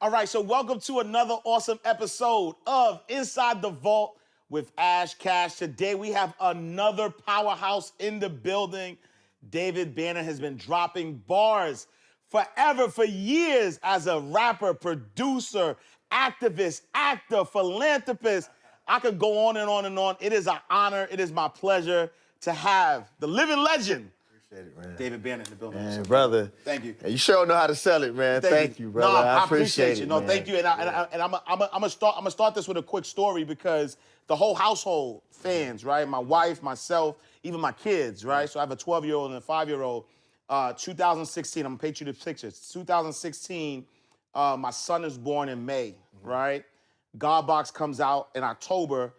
All right, so welcome to another awesome episode of Inside the Vault with Ash Cash. Today we have another powerhouse in the building. David Banner has been dropping bars forever, for years, as a rapper, producer, activist, actor, philanthropist. I could go on and on and on. It is an honor, it is my pleasure to have the living legend, Appreciate it, man. David Banner, in the building. Man, brother. Thank you. You sure know how to sell it, man. Thank you, brother. No, I appreciate you. it, No, man. thank you. And I'm gonna start this with a quick story, because the whole household, fans, right? My wife, myself, even my kids, right? So I have a 12-year-old and a 5-year-old. 2016, I'm gonna paint you the pictures. 2016, my son is born in May, right? Godbox comes out in October.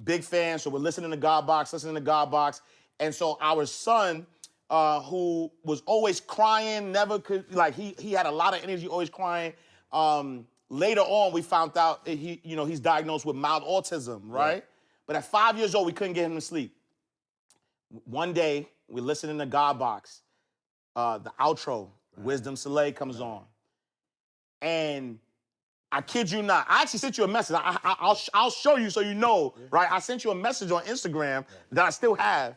Big fan, so we're listening to Godbox. And so our son, who was always crying, never could, like, he had a lot of energy, always crying. Later on, we found out that he's diagnosed with mild autism, right? But at 5 years old, we couldn't get him to sleep. One day, we're listening to Godbox. The outro, Wisdom Soleil, comes on. And I kid you not, I actually sent you a message. I'll show you so you know, right? I sent you a message on Instagram that I still have.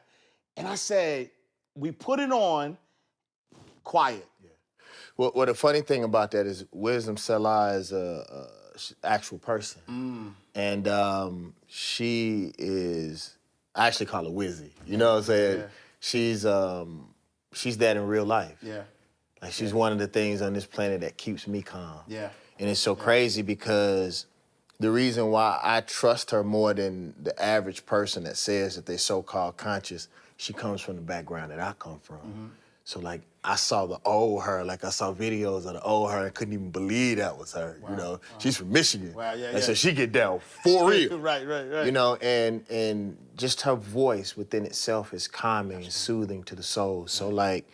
And I said, we put it on quiet. Yeah. Well, the funny thing about that is Wisdom Soleil is a actual person. And she is, I actually call her Wizzy. You know what I'm saying? Yeah. She's that in real life. Yeah. Like, she's one of the things on this planet that keeps me calm. Yeah. And it's so crazy, because the reason why I trust her more than the average person that says that they're so-called conscious, she comes from the background that I come from. So, like, I saw the old her, like I saw videos of the old her and couldn't even believe that was her, you know? She's from Michigan. Wow, yeah, and so she get down for real. Right. You know, and just her voice within itself is calming and soothing to the soul. So, like,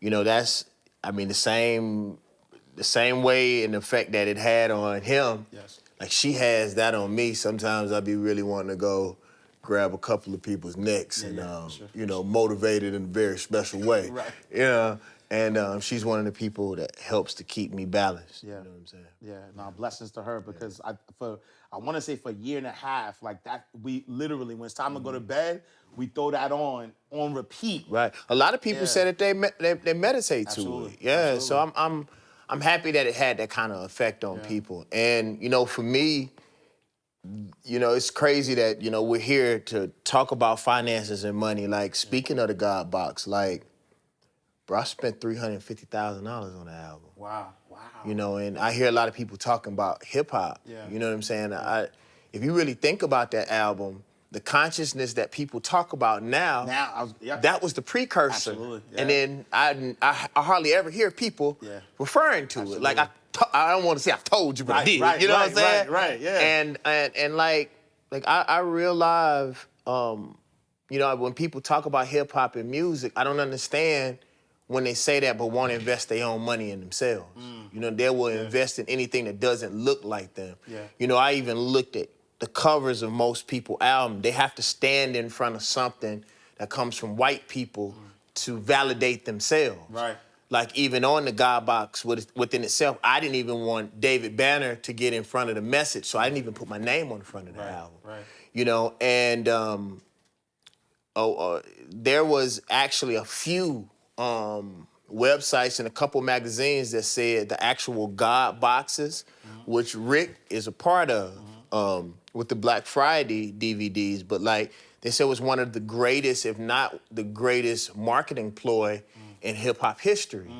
you know, that's, I mean, the same way and the effect that it had on him, like, she has that on me. Sometimes I be really wanting to go grab a couple of people's necks and, you know, motivate it in a very special way. Right. You know, and she's one of the people that helps to keep me balanced. Yeah. You know what I'm saying? Yeah, no, blessings to her, because I want to say for a year and a half, like that, we literally, when it's time to go to bed, we throw that on repeat. Right. A lot of people say that they meditate to it. Yeah. Absolutely. So I'm happy that it had that kind of effect on people. And, you know, for me, you know, it's crazy that, you know, we're here to talk about finances and money. Like, speaking of the God Box, like, bro, I spent $350,000 on the album. Wow. You know, and I hear a lot of people talking about hip hop. Yeah. You know what I'm saying? If you really think about that album, the consciousness that people talk about now, that was the precursor. Absolutely. Yeah. And then I hardly ever hear people referring to it. Like, I don't want to say I told you, but I did. You know what I'm saying? Right, yeah. And like I realize, you know, when people talk about hip hop and music, I don't understand when they say that but won't invest their own money in themselves. You know, they will invest in anything that doesn't look like them. Yeah. You know, I even looked at the covers of most people's albums. They have to stand in front of something that comes from white people to validate themselves. Right. Like, even on the God Box within itself, I didn't even want David Banner to get in front of the message, so I didn't even put my name on the front of the album. Right. You know, and there was actually a few websites and a couple magazines that said the actual God Boxes, which Rick is a part of, with the Black Friday DVDs, but, like, they said it was one of the greatest, if not the greatest, marketing ploy in hip-hop history.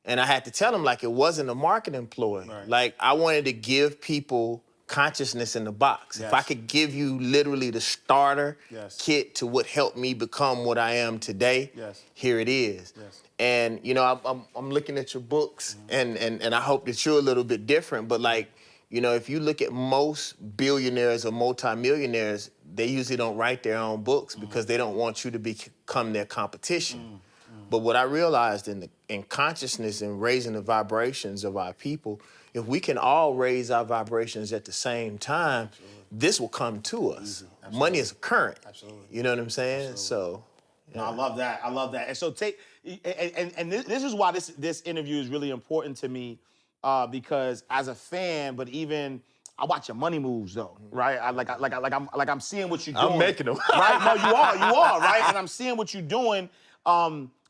And I had to tell them, like, it wasn't a marketing ploy. Right. Like, I wanted to give people consciousness in the box. If I could give you literally the starter kit to what helped me become what I am today, here it is. And, you know, I'm looking at your books, and I hope that you're a little bit different, but, like, you know, if you look at most billionaires or multimillionaires, they usually don't write their own books because they don't want you to become their competition. But what I realized in consciousness and raising the vibrations of our people, if we can all raise our vibrations at the same time, this will come to us. Money is a current. You know what I'm saying? So, yeah. No, I love that. And so this is why this interview is really important to me, because as a fan, but even I watch your money moves though, right? I'm seeing what you're doing. I'm making them. Right? No, you are, right? And I'm seeing what you're doing.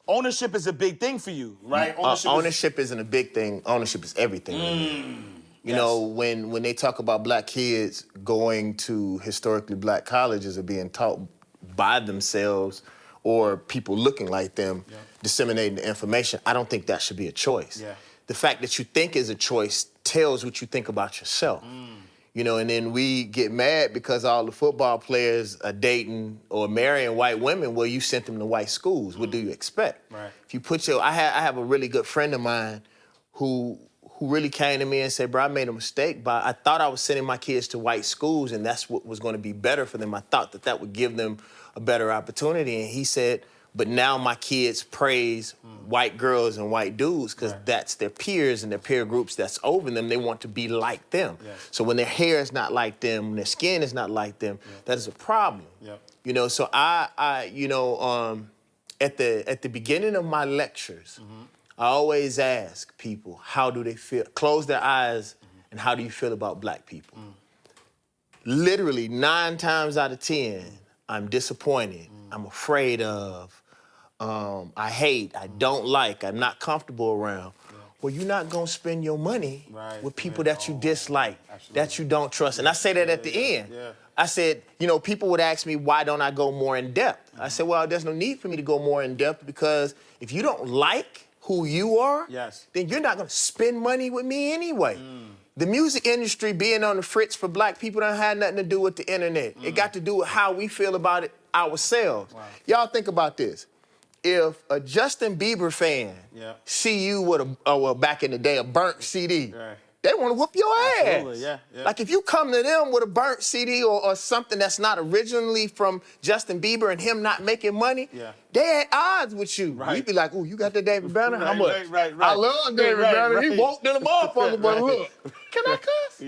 Ownership is a big thing for you, right? Ownership isn't a big thing. Ownership is everything. You know, when they talk about black kids going to historically black colleges or being taught by themselves or people looking like them, disseminating the information, I don't think that should be a choice. The fact that you think is a choice tells what you think about yourself. You know, and then we get mad because all the football players are dating or marrying white women. Well, you sent them to white schools. What do you expect? Right. If you put I have a really good friend of mine who really came to me and said, bro, I made a mistake, but I thought I was sending my kids to white schools and that's what was going to be better for them. I thought that would give them a better opportunity. And he said, but now my kids praise white girls and white dudes because that's their peers and their peer groups that's over them. They want to be like them. So when their hair is not like them, when their skin is not like them, that is a problem. You know, so I you know, at the beginning of my lectures, I always ask people, how do they feel? Close their eyes, and how do you feel about black people? Literally 9 times out of 10, I'm disappointed, I'm afraid of, I hate, I don't like, I'm not comfortable around. Well, you're not gonna spend your money with people that you dislike, that you don't trust. And I say that at the end. I said, you know, people would ask me, why don't I go more in depth? I said, well, there's no need for me to go more in depth because if you don't like who you are, then you're not gonna spend money with me anyway. The music industry being on the fritz for black people don't have nothing to do with the internet. It got to do with how we feel about it ourselves. Y'all think about this. If a Justin Bieber fan see you with well, back in the day, a burnt CD, they want to whoop your ass. Like if you come to them with a burnt CD or something that's not originally from Justin Bieber and him not making money, they at odds with you. You'd be like, ooh, you got that David Banner? How much? I love David Banner. He walked in the motherfucker, but look. Can I cuss?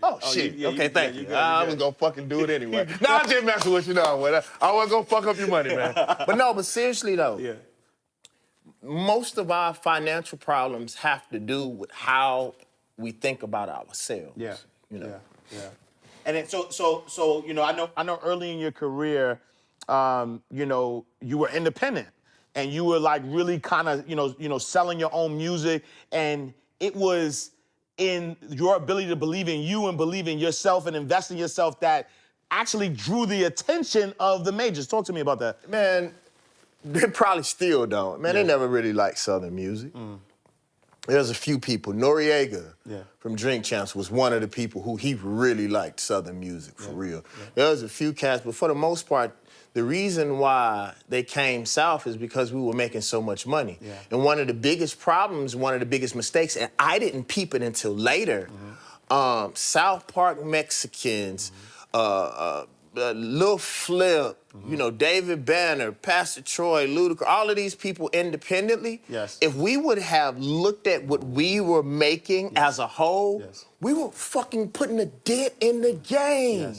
Oh, shit. Okay, thank you. I was gonna fucking do it anyway. Nah, I'm just messing with you now. I wasn't gonna fuck up your money, man. But seriously though, most of our financial problems have to do with how we think about ourselves. You know. And then, so you know, I know early in your career, you know, you were independent and you were like really kind of, you know, selling your own music, and it was in your ability to believe in you and believe in yourself and invest in yourself that actually drew the attention of the majors. Talk to me about that. Man, they probably still don't. Man, they never really liked Southern music. There's a few people. Noriega from Drink Champs was one of the people who he really liked Southern music, for real. There was a few cats, but for the most part, the reason why they came south is because we were making so much money. And one of the biggest problems, one of the biggest mistakes, and I didn't peep it until later, South Park Mexicans, Lil Flip, you know, David Banner, Pastor Troy, Ludacris, all of these people independently, if we would have looked at what we were making as a whole, we were fucking putting a dent in the game.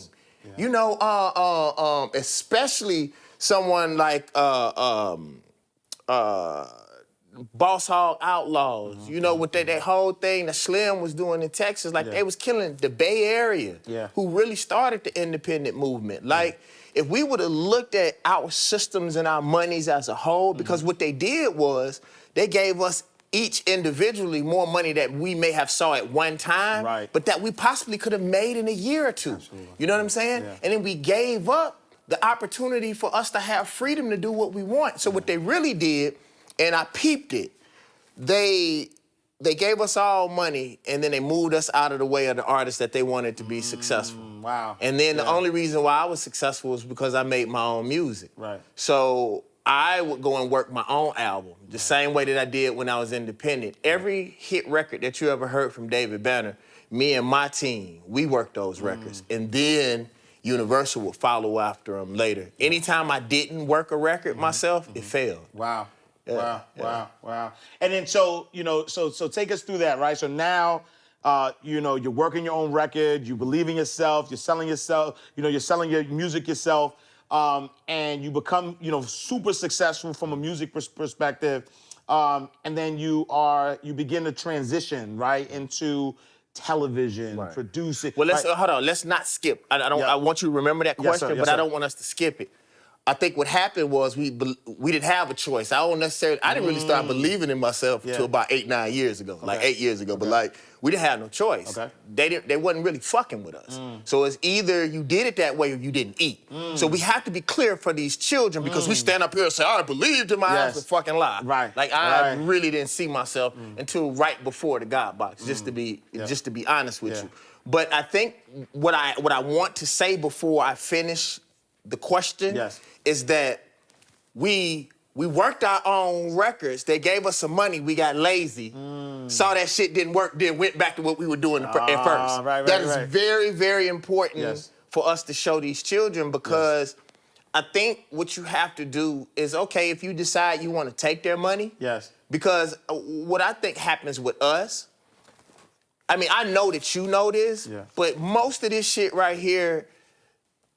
You know, especially someone like Boss Hog Outlaws, you know, with that whole thing that Slim was doing in Texas, like they was killing the Bay Area, who really started the independent movement. Like, if we would have looked at our systems and our monies as a whole, because what they did was they gave us each individually more money that we may have saw at one time, but that we possibly could have made in a year or two. You know what I'm saying? And then we gave up the opportunity for us to have freedom to do what we want. So what they really did, and I peeped it, they gave us all money and then they moved us out of the way of the artists that they wanted to be successful. And then the only reason why I was successful was because I made my own music. So I would go and work my own album, the same way that I did when I was independent. Every hit record that you ever heard from David Banner, me and my team, we worked those records. And then Universal would follow after them later. Anytime I didn't work a record myself, it failed. Wow. And then so, you know, so take us through that, right? So now, you know, you're working your own record, you believe in yourself, you're selling yourself, you know, you're selling your music yourself, and you become, you know, super successful from a music perspective. And then you begin to transition, right, into television, producing. Well, hold on. Let's not skip. I want you to remember that question, Yes, but sir. I don't want us to skip it. I think what happened was we didn't have a choice. I didn't really start believing in myself until about 8-9 years ago, like 8 years ago. But like we didn't have no choice. They wasn't really fucking with us. So it's either you did it that way or you didn't eat. So we have to be clear for these children because we stand up here and say, I believed in my eyes, a fucking lie. Right. Like I really didn't see myself until right before the God box, just to be honest with you. But I think what I want to say before I finish the question is that we worked our own records. They gave us some money. We got lazy. Saw that shit didn't work. Then went back to what we were doing at first. That is very, very important for us to show these children because I think what you have to do is, okay, if you decide you want to take their money. Because what I think happens with us, I mean, I know that you know this, but most of this shit right here,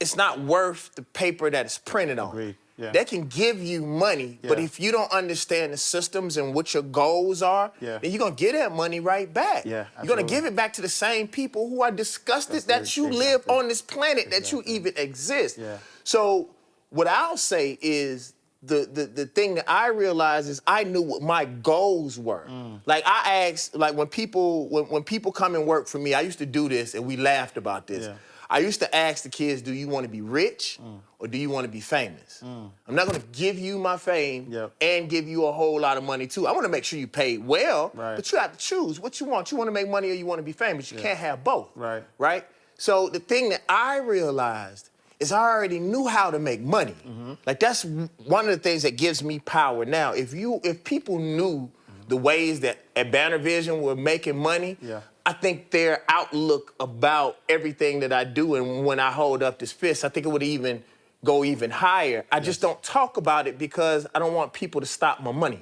it's not worth the paper that it's printed on. Agreed. Yeah. They can give you money, but if you don't understand the systems and what your goals are, then you're gonna get that money right back. You're gonna give it back to the same people who are disgusted that you live on this planet, that you even exist. So what I'll say is the thing that I realized is I knew what my goals were. Like I asked, like when people come and work for me, I used to do this and we laughed about this. I used to ask the kids, do you want to be rich or do you want to be famous? I'm not going to give you my fame and give you a whole lot of money too. I want to make sure you pay well, but you have to choose what you want. You want to make money or you want to be famous. You can't have both, right? So the thing that I realized is I already knew how to make money. Like that's one of the things that gives me power now. If people knew the ways that at Banner Vision were making money, I think their outlook about everything that I do and when I hold up this fist, I think it would even go even higher. I just don't talk about it because I don't want people to stop my money.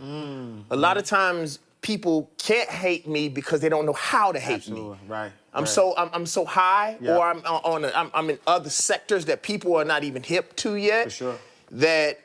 A lot of times people can't hate me because they don't know how to hate me. I'm so high, or I'm in other sectors that people are not even hip to yet. That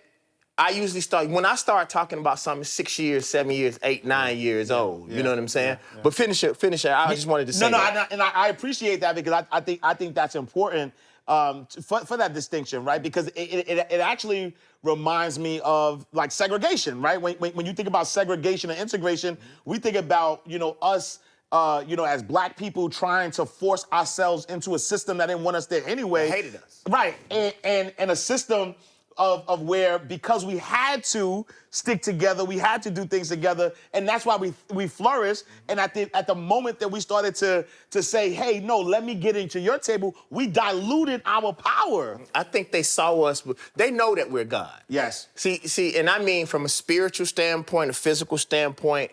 I usually start, when I start talking about something 6 years, 7 years, 8, 9 years old. You know what I'm saying? But finish it. I just wanted to say that. And I appreciate that because I think that's important for that distinction, right? Because it actually reminds me of like segregation, right? When you think about segregation and integration, we think about, us as black people trying to force ourselves into a system that didn't want us there anyway. They hated us. Right, and a system of where, because we had to stick together, we had to do things together, and that's why we flourished. And at the moment that we started to say, hey, no, let me get into your table, we diluted our power. I think they saw us, they know that we're God. Yes. See, and I mean from a spiritual standpoint, a physical standpoint,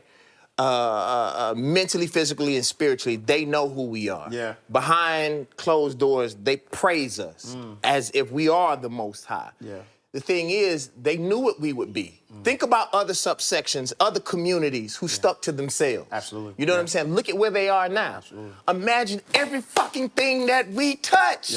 mentally, physically, and spiritually, they know who we are. Behind closed doors, they praise us as if we are the Most High. The thing is, they knew what we would be. Think about other subsections, other communities who stuck to themselves. Absolutely. You know what I'm saying? Look at where they are now. Absolutely. Imagine every fucking thing that we touch.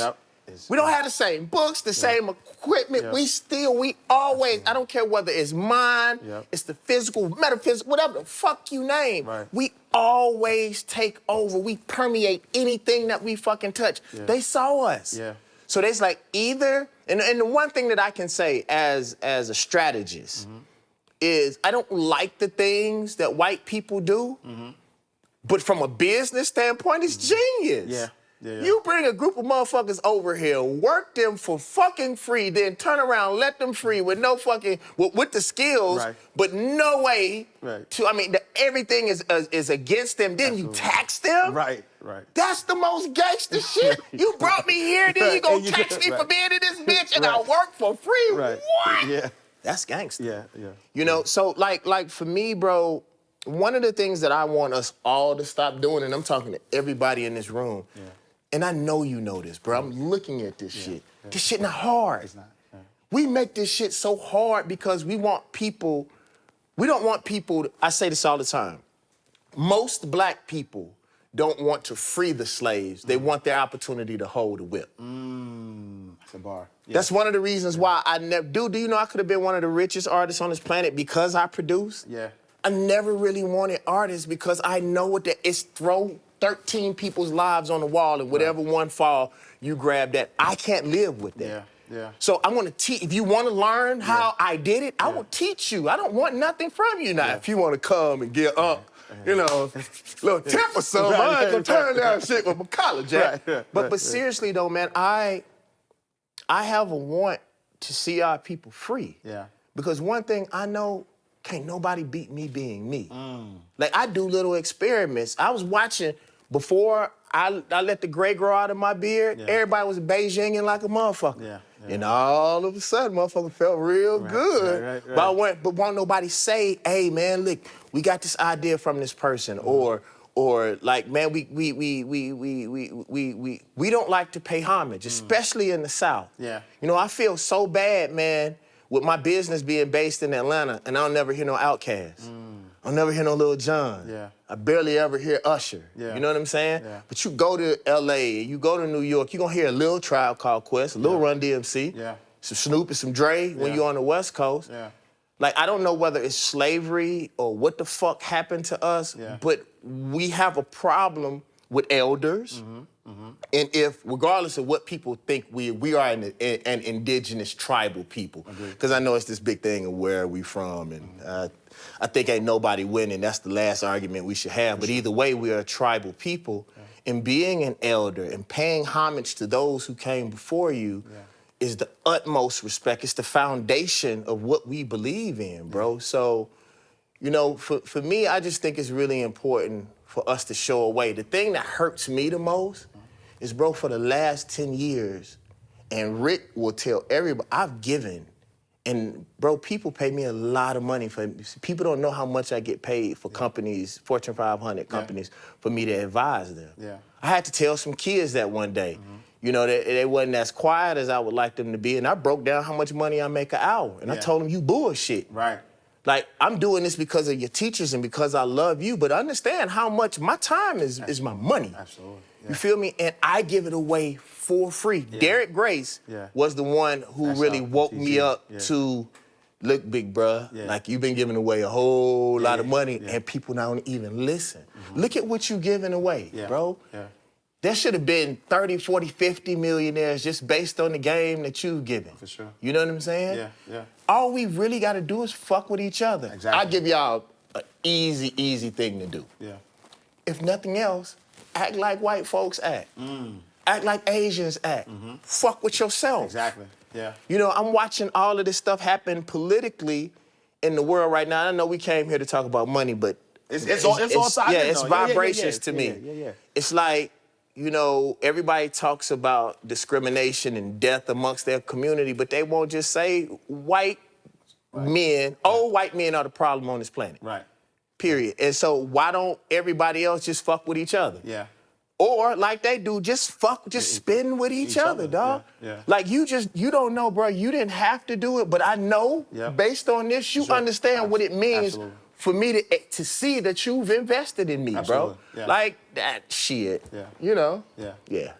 We don't have the same books, the same equipment. We always, I don't care whether it's mine, it's the physical, metaphysical, whatever the fuck you name. We always take over. We permeate anything that we fucking touch. They saw us. So there's like either, and the one thing that I can say as a strategist is I don't like the things that white people do, but from a business standpoint, it's genius. You bring a group of motherfuckers over here, work them for fucking free, then turn around, let them free with no fucking, with the skills, but no way to, I mean, everything is against them. Then you tax them? That's the most gangster shit. You brought me here, then you gonna tax me for being in this bitch and I work for free? What? That's gangster. You know, so like for me, bro, one of the things that I want us all to stop doing, and I'm talking to everybody in this room, and I know you know this, bro. I'm looking at this shit. This shit not hard. It's not. We make this shit so hard because we don't want people to, I say this all the time. Most black people don't want to free the slaves. They want their opportunity to hold a whip. That's a bar. That's one of the reasons why I never do. Do you know I could have been one of the richest artists on this planet because I produced? I never really wanted artists because I know what that is. Throw 13 people's lives on the wall and whatever one fall, you grab that. I can't live with that. Yeah, yeah. So I'm gonna teach. If you want to learn how I did it, I will teach you. I don't want nothing from you now. If you want to come and get up, you know, little tip or something, I ain't gonna turn down shit with my collar, Jack. But seriously though, man, I have a want to see our people free. Yeah. Because one thing I know, can't nobody beat me being me. Like I do little experiments. I was watching before I let the gray grow out of my beard. Everybody was Beijinging like a motherfucker. And all of a sudden, motherfucker felt real good. But won't nobody say, hey man, look, we got this idea from this person, or like, man, we don't like to pay homage, especially in the South. You know, I feel so bad, man, with my business being based in Atlanta, and I'll never hear no Outkast. I'll never hear no Lil Jon. I barely ever hear Usher. You know what I'm saying? But you go to LA, you go to New York, you're gonna hear a Lil Tribe Called Quest, a Lil Run DMC, some Snoop and some Dre when you're on the West Coast. Like, I don't know whether it's slavery or what the fuck happened to us, but we have a problem with elders. And if, regardless of what people think, we are an indigenous tribal people. Because I know it's this big thing of where are we from, and I think ain't nobody winning. That's the last argument we should have. But either way, we are a tribal people. And being an elder and paying homage to those who came before you is the utmost respect. It's the foundation of what we believe in, bro. So, you know, for me, I just think it's really important for us to show a way. The thing that hurts me the most is, bro, for the last 10 years, and Rick will tell everybody, I've given. And, bro, people pay me a lot of money for, people don't know how much I get paid for companies, Fortune 500 companies, for me to advise them. I had to tell some kids that one day. You know, they wasn't as quiet as I would like them to be, and I broke down how much money I make an hour. And I told them, you bullshit. Like, I'm doing this because of your teachers and because I love you, but understand how much my time is my money. You feel me? And I give it away for free. Derek Grace was the one who really woke me up to, look, big bruh, like you've been giving away a whole lot of money and people don't even listen. Look at what you giving away, bro. There should have been 30, 40, 50 millionaires just based on the game that you've given. For sure. You know what I'm saying? All we really got to do is fuck with each other. I'll give y'all an easy thing to do. If nothing else, act like white folks act. Act like Asians act. Fuck with yourself. You know, I'm watching all of this stuff happen politically in the world right now. I know we came here to talk about money, but it's all sides. Yeah, it's vibrations to me. It's like, you know, everybody talks about discrimination and death amongst their community, but they won't just say white men, old white men are the problem on this planet. Period. And so why don't everybody else just fuck with each other? Or like they do, just spin with each other, dog. Like you don't know, bro, you didn't have to do it, but I know based on this, you understand what it means for me to see that you've invested in me, bro. Like that shit. You know? Yeah.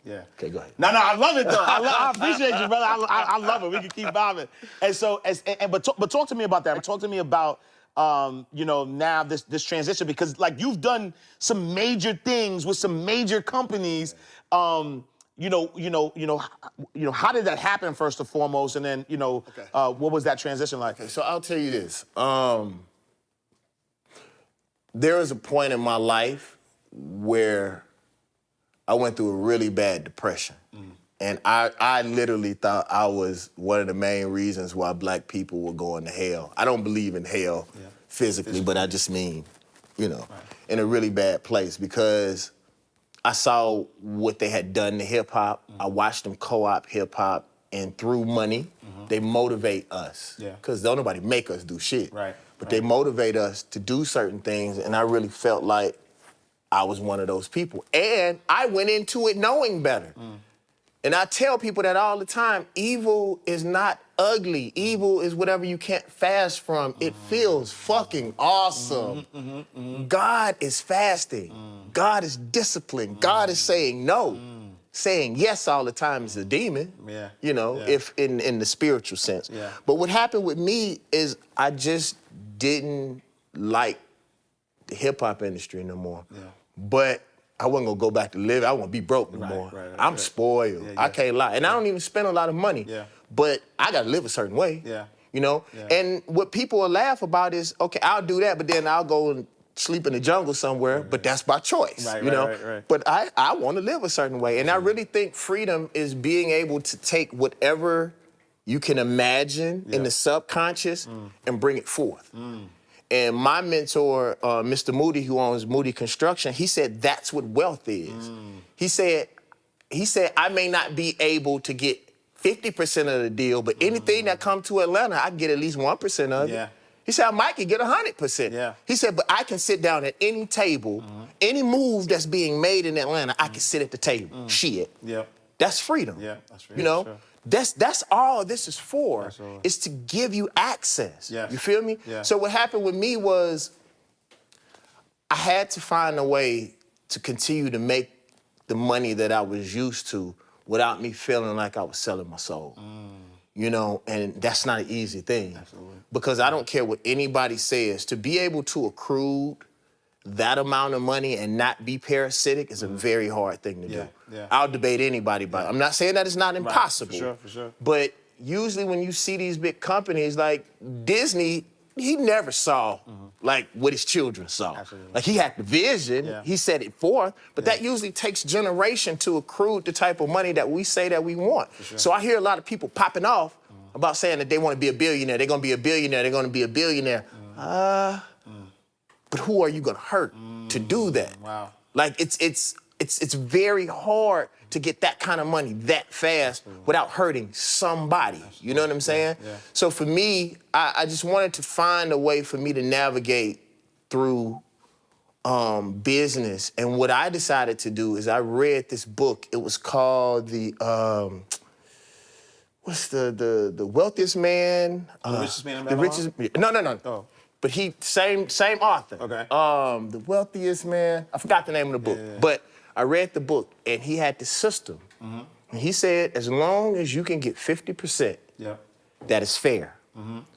Okay, go ahead. No, I love it though. I appreciate you, brother. I love it. We can keep vibing. And so, but talk to me about that. Talk to me about you know, now this transition, because like you've done some major things with some major companies. You know, how did that happen first and foremost, and then what was that transition like? Okay, so I'll tell you this. There was a point in my life where I went through a really bad depression. And I literally thought I was one of the main reasons why black people were going to hell. I don't believe in hell physically, but I just mean, you know, in a really bad place, because I saw what they had done to hip hop. I watched them co-op hip hop, and through money, they motivate us. Because don't nobody make us do shit. But they motivate us to do certain things, and I really felt like I was one of those people. And I went into it knowing better. And I tell people that all the time, evil is not ugly. Evil is whatever you can't fast from. It feels fucking awesome. God is fasting. God is disciplined. God is saying no. Saying yes all the time is a demon, you know, if in the spiritual sense. But what happened with me is I just didn't like the hip hop industry no more. Yeah. But I wasn't gonna go back to live. I won't be broke no more. I'm spoiled. Yeah, yeah. I can't lie. And I don't even spend a lot of money. Yeah. But I gotta live a certain way. Yeah. You know? Yeah. And what people will laugh about is, okay, I'll do that, but then I'll go and sleep in the jungle somewhere, but that's by choice. You know? But I want to live a certain way. And I really think freedom is being able to take whatever you can imagine in the subconscious and bring it forth. And my mentor, Mr. Moody, who owns Moody Construction, he said that's what wealth is. He said, I may not be able to get 50% of the deal, but anything that comes to Atlanta, I can get at least 1% of it. He said, I might can get 100%. He said, but I can sit down at any table, any move that's being made in Atlanta, I can sit at the table. Shit. That's freedom. That's freedom. You know? Sure. That's all this is for, is to give you access. You feel me? So what happened with me was I had to find a way to continue to make the money that I was used to without me feeling like I was selling my soul. You know, and that's not an easy thing. Because I don't care what anybody says, to be able to accrue that amount of money and not be parasitic is a very hard thing to do. I'll debate anybody about it. I'm not saying that it's not impossible. For sure. But usually when you see these big companies like Disney, he never saw like what his children saw. Like he had the vision, he set it forth, but that usually takes generation to accrue the type of money that we say that we want. So I hear a lot of people popping off about saying that they want to be a billionaire, they're gonna be a billionaire, they're gonna be a billionaire. But who are you gonna hurt to do that? Like it's very hard to get that kind of money that fast without hurting somebody. You know what I'm saying? So for me, I just wanted to find a way for me to navigate through business. And what I decided to do is I read this book. It was called the what's the wealthiest man? The richest man in Babylon? The richest. No. Oh. But he same author. The wealthiest man. I forgot the name of the book. But I read the book and he had this system. And he said, as long as you can get 50%, that is fair.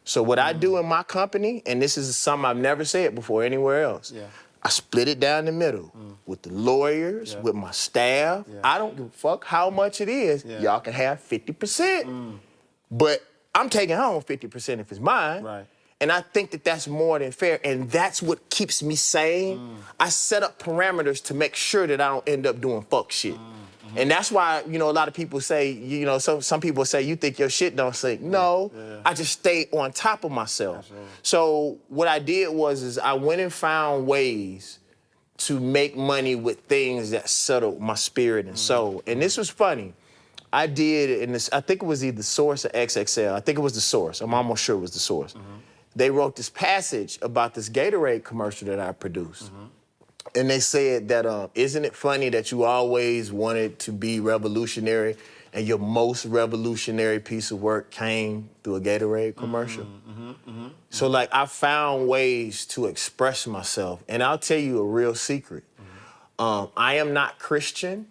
So what I do in my company, and this is something I've never said before anywhere else, I split it down the middle with the lawyers, with my staff. I don't give a fuck how much it is. Y'all can have 50%. But I'm taking home 50% if it's mine. And I think that that's more than fair, and that's what keeps me sane. I set up parameters to make sure that I don't end up doing fuck shit. And that's why, you know, a lot of people say, you know, some people say, you think your shit don't sink. No, I just stay on top of myself. So what I did was I went and found ways to make money with things that settled my spirit and soul. And this was funny. I did, and I think it was either Source or XXL. I think it was the Source. I'm almost sure it was the Source. They wrote this passage about this Gatorade commercial that I produced. And they said that, isn't it funny that you always wanted to be revolutionary and your most revolutionary piece of work came through a Gatorade commercial? So like I found ways to express myself. And I'll tell you a real secret. I am not Christian,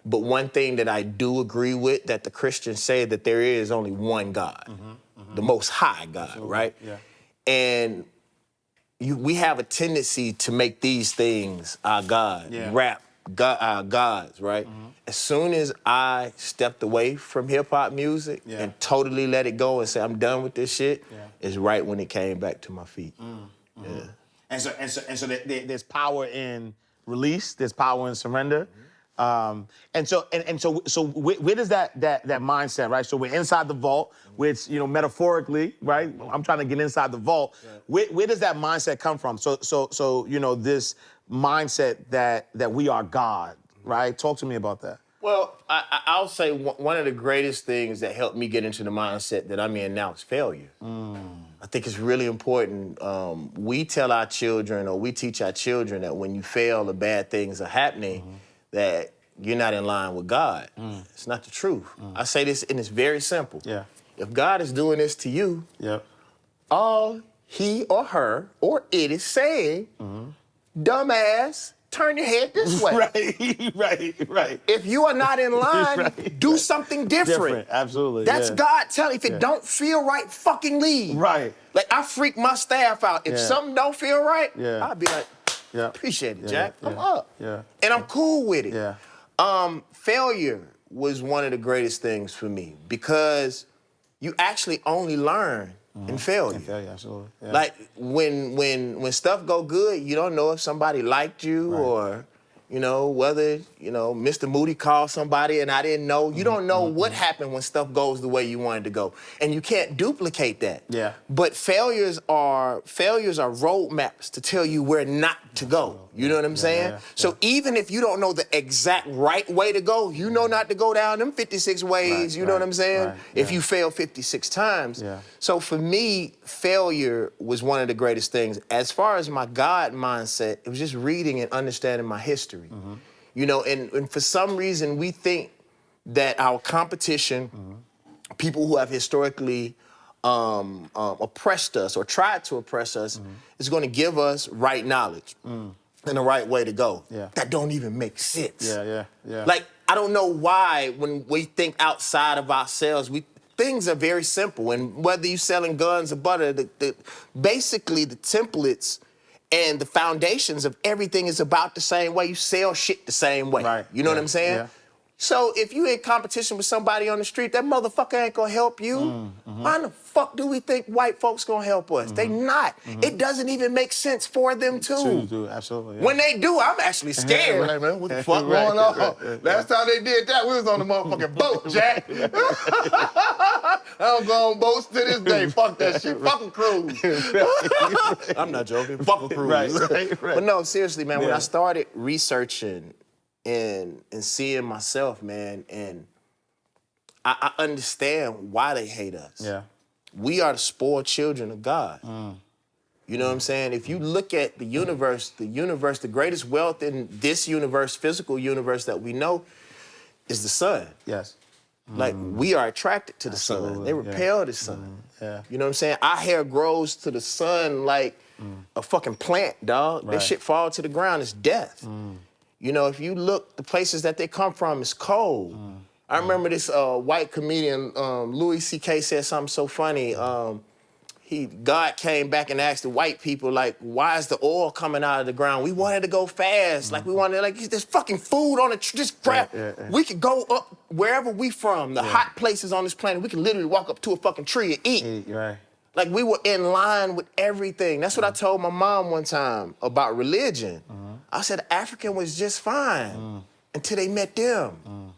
but one thing that I do agree with that the Christians say that there is only one God. The Most High God, right? And we have a tendency to make these things our God, rap our gods, right? As soon as I stepped away from hip-hop music and totally let it go and say, I'm done with this shit, is right when it came back to my feet. And so there's power in release, there's power in surrender. And so where does that mindset, right? So we're inside the vault, which, you know, metaphorically, right? I'm trying to get inside the vault. Where does that mindset come from? So you know, this mindset that we are God, right? Talk to me about that. Well, I'll say one of the greatest things that helped me get into the mindset that I'm in now is failure. I think it's really important. We tell our children, or we teach our children, that when you fail or bad things are happening, that you're not in line with God. It's not the truth. I say this, and it's very simple. If God is doing this to you, all he or her or it is saying, dumbass, turn your head this way. Right. If you are not in line, do something different. Absolutely. That's God telling. If it don't feel right, fucking leave. Right. Like, I freak my staff out. If something don't feel right, I'd be like, appreciate it, Jack. I'm up. And I'm cool with it. Failure was one of the greatest things for me because you actually only learn in failure. Absolutely. Like, when stuff go good, you don't know if somebody liked you or, you know, whether, you know, Mr. Moody called somebody and I didn't know. You don't know what happened when stuff goes the way you wanted to go. And you can't duplicate that. But failures are roadmaps to tell you where not to go. You know what I'm saying? So even if you don't know the exact right way to go, you know not to go down them 56 ways, you know what I'm saying? If you fail 56 times. So for me, failure was one of the greatest things. As far as my God mindset, it was just reading and understanding my history. You know, and for some reason, we think that our competition, people who have historically oppressed us or tried to oppress us, is going to give us right knowledge and the right way to go. That don't even make sense. Like, I don't know why when we think outside of ourselves, things are very simple. And whether you're selling guns or butter, basically the templates and the foundations of everything is about the same way. You sell shit the same way. You know what I'm saying? So if you in competition with somebody on the street, that motherfucker ain't gonna help you. Why the fuck do we think white folks gonna help us? They not. It doesn't even make sense for them to. Absolutely. When they do, I'm actually scared. Like, man, what the fuck going on? Last time they did that, we was on the motherfucking boat, Jack. I don't go on boats to this day. Fuck that shit. Fuck a cruise. I'm not joking. Fuck a cruise. But no, seriously, man, when I started researching and seeing myself, man, and I understand why they hate us. We are the spoiled children of God. You know what I'm saying? If you look at the universe, the greatest wealth in this universe, physical universe that we know, is the sun. Like, we are attracted to the sun. They repel the sun. You know what I'm saying? Our hair grows to the sun like a fucking plant, dog. That shit fall to the ground, it's death. You know, if you look, the places that they come from is cold. I remember this white comedian, Louis C.K. said something so funny. God came back and asked the white people, like, why is the oil coming out of the ground? We wanted to go fast. Like, we wanted, like, there's fucking food on the just grab. We could go up wherever we from, the hot places on this planet. We could literally walk up to a fucking tree and eat. Like, we were in line with everything. That's what I told my mom one time about religion. I said African was just fine until they met them.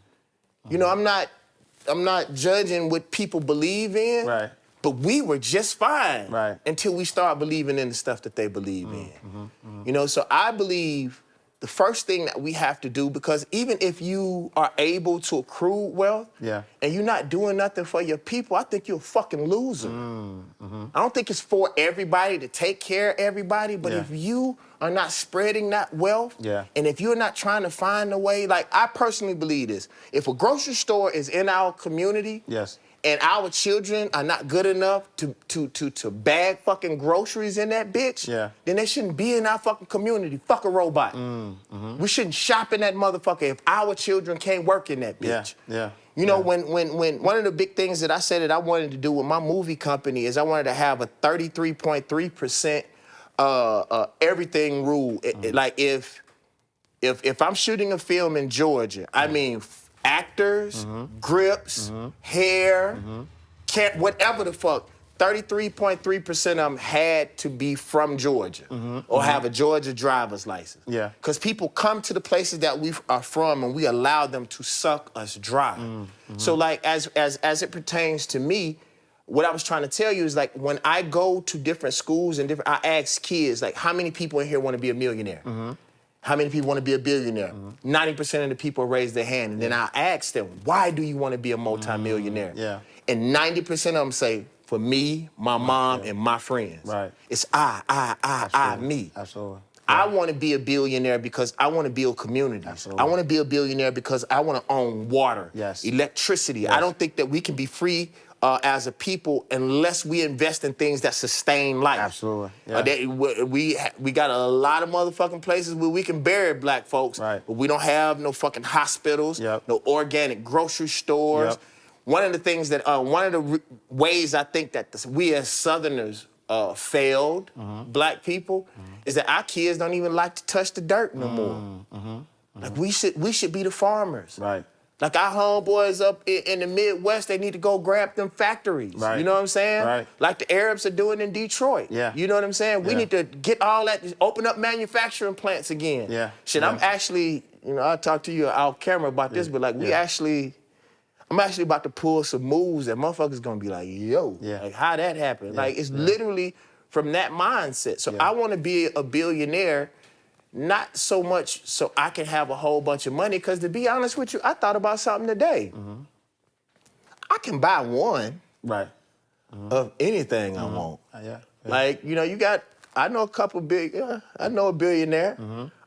You know, I'm not judging what people believe in, but we were just fine until we start believing in the stuff that they believe in. You know, so I believe the first thing that we have to do, because even if you are able to accrue wealth and you're not doing nothing for your people, I think you're a fucking loser. I don't think it's for everybody to take care of everybody, but if you are not spreading that wealth, and if you're not trying to find a way, like, I personally believe this, if a grocery store is in our community, and our children are not good enough to bag fucking groceries in that bitch, then they shouldn't be in our fucking community. Fuck a robot. We shouldn't shop in that motherfucker if our children can't work in that bitch. You know, when one of the big things that I said that I wanted to do with my movie company is I wanted to have a 33.3% everything rule. Like, if I'm shooting a film in Georgia, I mean, actors, grips, hair, whatever the fuck, 33.3% of them had to be from Georgia or have a Georgia driver's license. Because people come to the places that we are from and we allow them to suck us dry. So, like, as it pertains to me, what I was trying to tell you is, like, when I go to different schools and I ask kids, like, how many people in here want to be a millionaire? How many people want to be a billionaire? 90% of the people raise their hand. And then I ask them, why do you want to be a multimillionaire? And 90% of them say, for me, my mom, and my friends. It's me. I want to be a billionaire because I want to build communities. I want to be a billionaire because I want to own water, electricity. I don't think that we can be free as a people unless we invest in things that sustain life. Absolutely. Yeah. We got a lot of motherfucking places where we can bury black folks, Right. but we don't have no fucking hospitals, no organic grocery stores. Yep. One of the things that, one of the ways I think that we as Southerners failed black people is that our kids don't even like to touch the dirt no more. Like we should be the farmers. Right. Like our homeboys up in the Midwest, they need to go grab them factories. Right. You know what I'm saying? Right. Like the Arabs are doing in Detroit. Yeah. You know what I'm saying? We need to get all that, open up manufacturing plants again. Yeah. Shit, I'm actually, I'll talk to you off camera about this, but like I'm actually about to pull some moves that motherfuckers gonna be like, yo, like how that happened? Like it's literally from that mindset. So I wanna be a billionaire, not so much so I can have a whole bunch of money, because to be honest with you, I thought about something today. I can buy one of anything I want. Like, I know a couple I know a billionaire.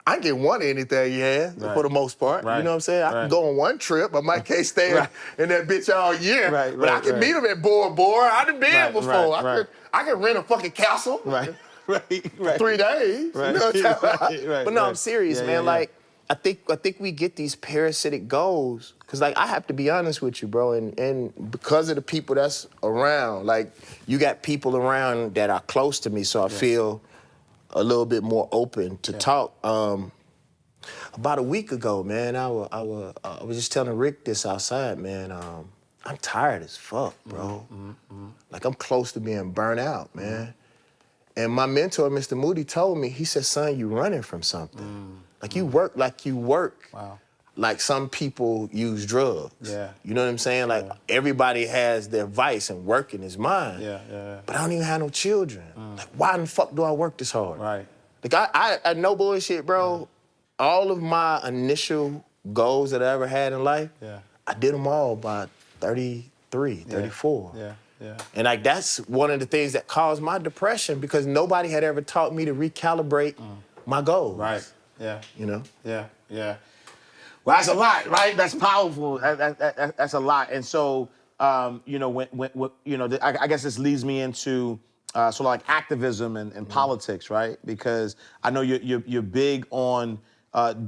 I can get one of anything you have, for the most part. You know what I'm saying? I can go on one trip. I might can't stay in that bitch all year. But I can meet them at Bora Bora. I done been before. I can rent a fucking castle. 3 days. You know what I'm talking about? But no, I'm serious, man. Like, I think we get these parasitic goals, because like I have to be honest with you, bro, and because of the people that's around, like you got people around that are close to me, so I feel a little bit more open to talk. About a week ago, man, I was just telling Rick this outside, man. I'm tired as fuck, bro. Like I'm close to being burnt out, man. And my mentor, Mr. Moody, told me, he said, son, you running from something. Like you work like some people use drugs. You know what I'm saying? Like everybody has their vice, and working is mine. But I don't even have no children. Like why in the fuck do I work this hard? Like I no bullshit, bro. All of my initial goals that I ever had in life, I did them all by 33, 34. And like that's one of the things that caused my depression, because nobody had ever taught me to recalibrate my goals. You know? Well, that's a lot, right? That's powerful. That's a lot. And so, I guess this leads me into sort of like activism and politics, right? Because I know you're big on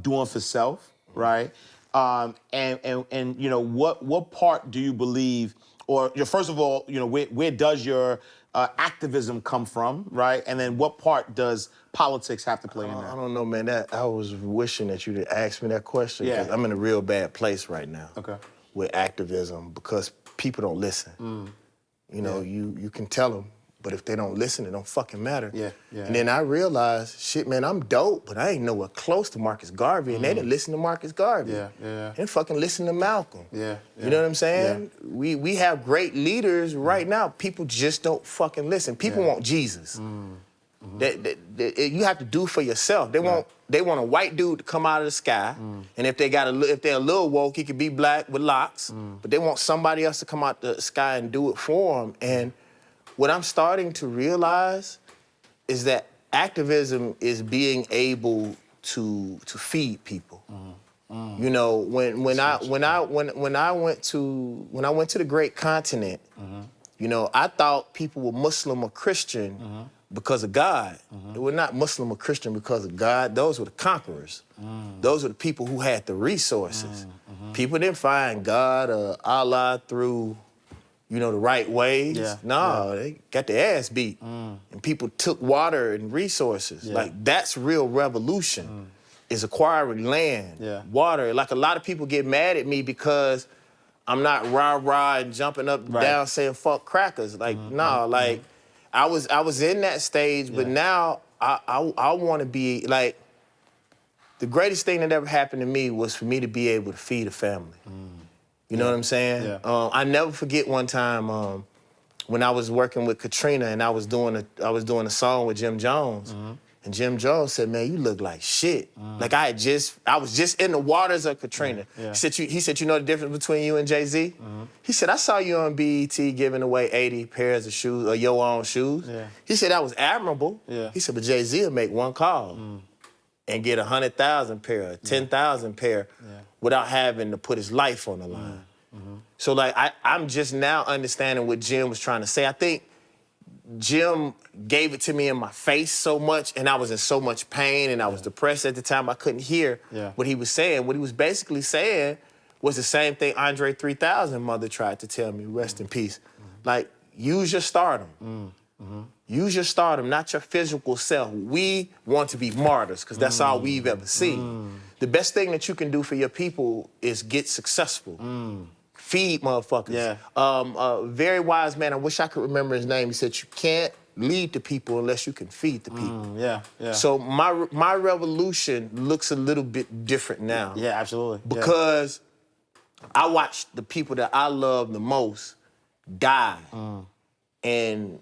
doing for self, right? And what part do you believe, or first of all, where does your activism come from, right? And then what part does politics have to play in that? I don't know, man. I was wishing that you'd asked me that question, because I'm in a real bad place right now with activism, because people don't listen. You can tell them, but if they don't listen, it don't fucking matter. And then I realized, shit, man, I'm dope, but I ain't nowhere close to Marcus Garvey, and they didn't listen to Marcus Garvey. They didn't fucking listen to Malcolm. You know what I'm saying? We have great leaders right now. People just don't fucking listen. People want Jesus. You have to do for yourself. They want a white dude to come out of the sky, and if they're a little woke, he could be black with locks. But they want somebody else to come out the sky and do it for them. And what I'm starting to realize is that activism is being able to feed people. When I went to the great continent, I thought people were Muslim or Christian because of God. They were not Muslim or Christian because of God. Those were the conquerors. Those were the people who had the resources. People didn't find God or Allah through the right ways. They got their ass beat. And people took water and resources. Like, that's real revolution, is acquiring land, water. Like, a lot of people get mad at me because I'm not rah-rah and jumping up and down saying fuck crackers. Like, I was in that stage, but now I want to be, like, the greatest thing that ever happened to me was for me to be able to feed a family. You know what I'm saying? I never forget one time when I was working with Katrina, and I was doing a song with Jim Jones, and Jim Jones said, "Man, you look like shit." Like I was just in the waters of Katrina. He said, "You know the difference between you and Jay-Z?" He said, "I saw you on BET giving away 80 pairs of shoes, or your own shoes." He said, "That was admirable." He said, "But Jay-Z will make one call and get 100,000 pair, 10,000 pair, without having to put his life on the line." So like I'm just now understanding what Jim was trying to say. I think Jim gave it to me in my face so much, and I was in so much pain, and I was depressed at the time. I couldn't hear what he was saying. What he was basically saying was the same thing Andre 3000 mother tried to tell me, rest in peace. Like, use your stardom. Use your stardom, not your physical self. We want to be martyrs, because that's all we've ever seen. The best thing that you can do for your people is get successful. Feed motherfuckers. Very wise man, I wish I could remember his name. He said, you can't lead the people unless you can feed the people. So my revolution looks a little bit different now. Yeah, absolutely. Because I watched the people that I love the most die. And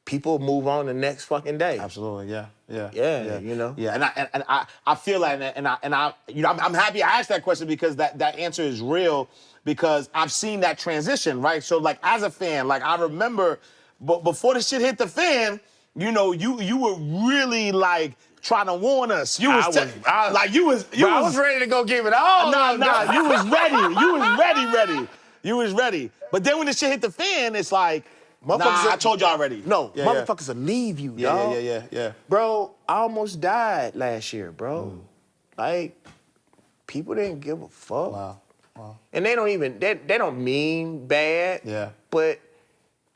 people move on the next fucking day. Absolutely, yeah. You know. Yeah, and I feel that, and I you know, I'm happy I asked that question, because that answer is real, because I've seen that transition, right? So like, as a fan, like, I remember, but before the shit hit the fan, you know, you were really like trying to warn us. You was I was ready to go give it all. Nah, you was ready. You was ready. But then when the shit hit the fan, it's like, I told you already. No, motherfuckers will leave you, dog. Yeah. Bro, I almost died last year, bro. Like, people didn't give a fuck. Wow. And they don't even, they don't mean bad. Yeah. But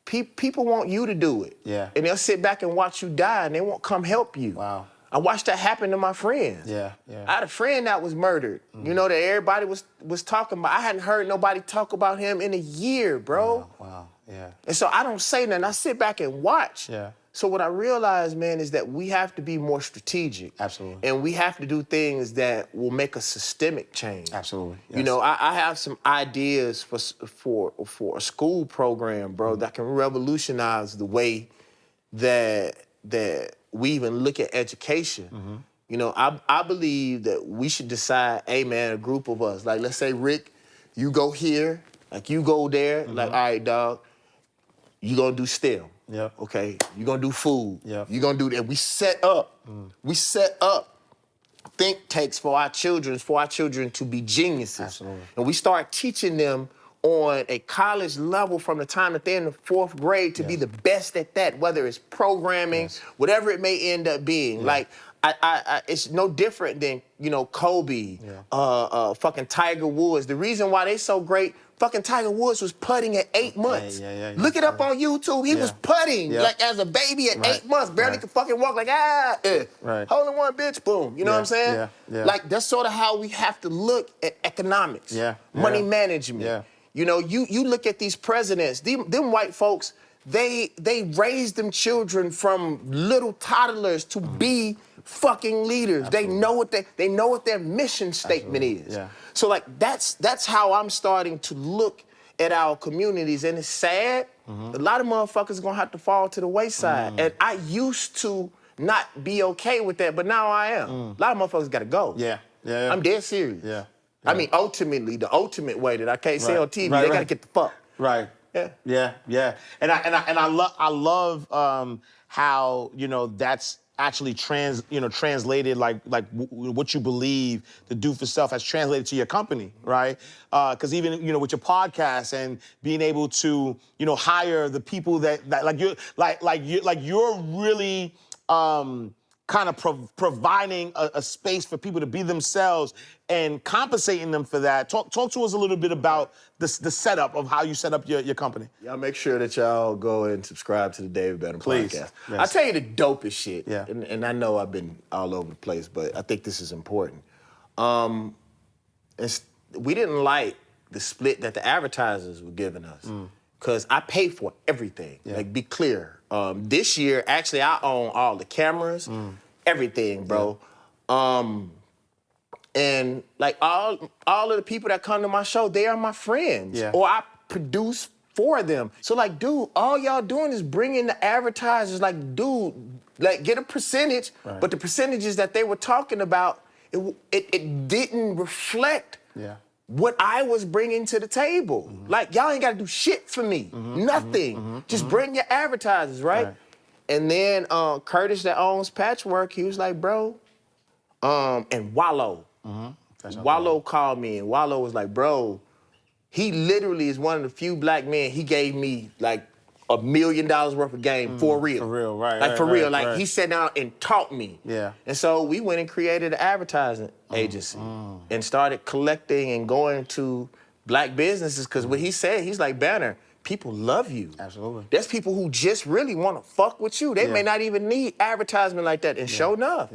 people want you to do it. Yeah. And they'll sit back and watch you die, and they won't come help you. Wow. I watched that happen to my friends. Yeah. I had a friend that was murdered. You know, that everybody was talking about. I hadn't heard nobody talk about him in a year, bro. Wow. Yeah. And so I don't say nothing. I sit back and watch. Yeah. So what I realized, man, is that we have to be more strategic. Absolutely. And we have to do things that will make a systemic change. Absolutely. Yes. You know, I have some ideas for a school program, bro, that can revolutionize the way that we even look at education. You know, I believe that we should decide, hey, man, a group of us, like, let's say, Rick, you go here, like, you go there, like, all right, dog, you gonna do STEM. Yep. Okay, you gonna do food. Yep. You gonna do that. We set up think tanks for our children to be geniuses. Absolutely. And we start teaching them on a college level from the time that they're in the 4th grade to be the best at that, whether it's programming, whatever it may end up being. Like, I it's no different than, you know, Kobe, fucking Tiger Woods. The reason why they so great, fucking Tiger Woods was putting at 8 months. Look it up on YouTube. He was putting like as a baby at 8 months, barely could fucking walk, like, hole in one, bitch, boom. You know what I'm saying? Like, that's sort of how we have to look at economics, money management. You know, you look at these presidents, them white folks, they raised them children from little toddlers to be fucking leaders. Absolutely. They know what their mission statement is. So like, that's how I'm starting to look at our communities, and it's sad. A lot of motherfuckers are gonna have to fall to the wayside. And I used to not be okay with that, but now I am. A lot of motherfuckers gotta go. I'm dead serious. I mean, ultimately, the ultimate way that I can't say on TV, they gotta get the fuck. Yeah. And I love how, you know, that's actually translated, like what you believe to do for self has translated to your company, right? Because even, you know, with your podcast and being able to, you know, hire the people that you're really kind of providing a space for people to be themselves and compensating them for that. Talk to us a little bit about the setup of how you set up your company. Y'all make sure that y'all go and subscribe to the David Banner podcast. Yes. I'll tell you the dopest shit. And I know I've been all over the place, but I think this is important. We didn't like the split that the advertisers were giving us, because I pay for everything. Like, be clear. This year, actually, I own all the cameras, everything, bro. And like, all of the people that come to my show, they are my friends, or I produce for them. So like, dude, all y'all doing is bringing the advertisers. Like, dude, like, get a percentage, but the percentages that they were talking about, it didn't reflect what I was bringing to the table. Like, y'all ain't got to do shit for me. Nothing. Just bring your advertisers, right? And then Curtis, that owns Patchwork, he was like, bro, and Wallow. Wallow called me, and Wallow was like, bro, He literally is one of the few black men, he gave me like $1 million worth of game for real. For real, right. Like right, for right, real. Like right. he sat down and taught me. Yeah. And so we went and created an advertising agency and started collecting and going to black businesses, because what he said, he's like, Banner, people love you. Absolutely. There's people who just really want to fuck with you. They may not even need advertisement like that. And sure enough,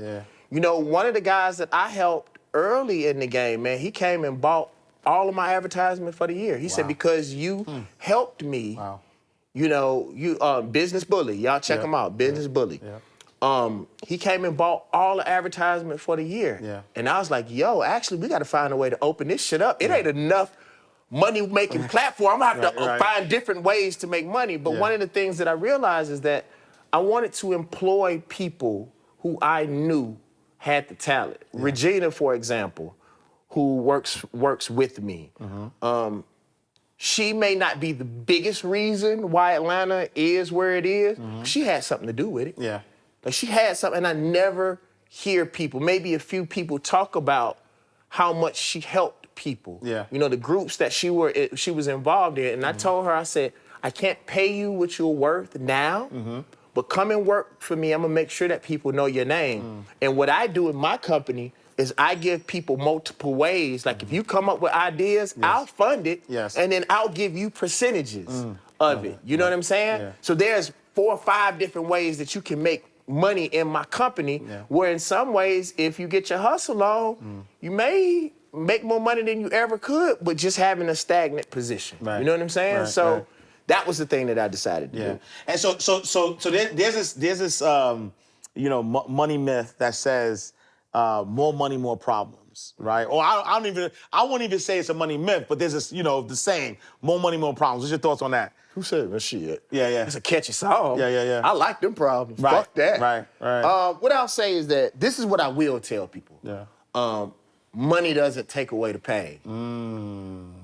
you know, one of the guys that I helped early in the game, man, he came and bought all of my advertisement for the year. He said, because you helped me, you know, you Business Bully. Y'all check him out, Business Bully. He came and bought all the advertisement for the year. And I was like, yo, actually, we got to find a way to open this shit up. It ain't enough money-making platform. I'm gonna have to find different ways to make money. But one of the things that I realized is that I wanted to employ people who I knew had the talent. Regina, for example, who works with me. She may not be the biggest reason why Atlanta is where it is. She had something to do with it. Like she had something, and I never hear people, maybe a few people talk about how much she helped people. You know, the groups that she was involved in. And I told her, I said, I can't pay you what you're worth now, but come and work for me. I'm gonna make sure that people know your name. And what I do in my company is I give people multiple ways. Like if you come up with ideas, I'll fund it, and then I'll give you percentages of it. You know what I'm saying? So there's 4 or 5 different ways that you can make money in my company, where in some ways, if you get your hustle on, you may make more money than you ever could, but just having a stagnant position. You know what I'm saying? So that was the thing that I decided to do. And so there's this you know, money myth that says more money, more problems, right? Or I wouldn't even say it's a money myth, but there's this, you know, the saying, more money, more problems. What's your thoughts on that? Who said that shit? Yeah. It's a catchy song. Yeah. I like them problems. Fuck that. Right. What I'll say is that this is what I will tell people. Money doesn't take away the pain.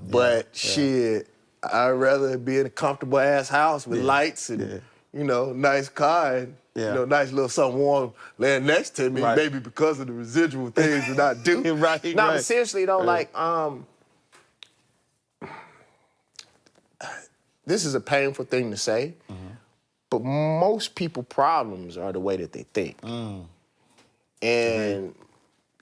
But shit, I'd rather be in a comfortable ass house with lights and you know, nice car and you know, nice little something warm laying next to me, maybe because of the residual things that I do. But seriously though, like this is a painful thing to say, but most people's problems are the way that they think. And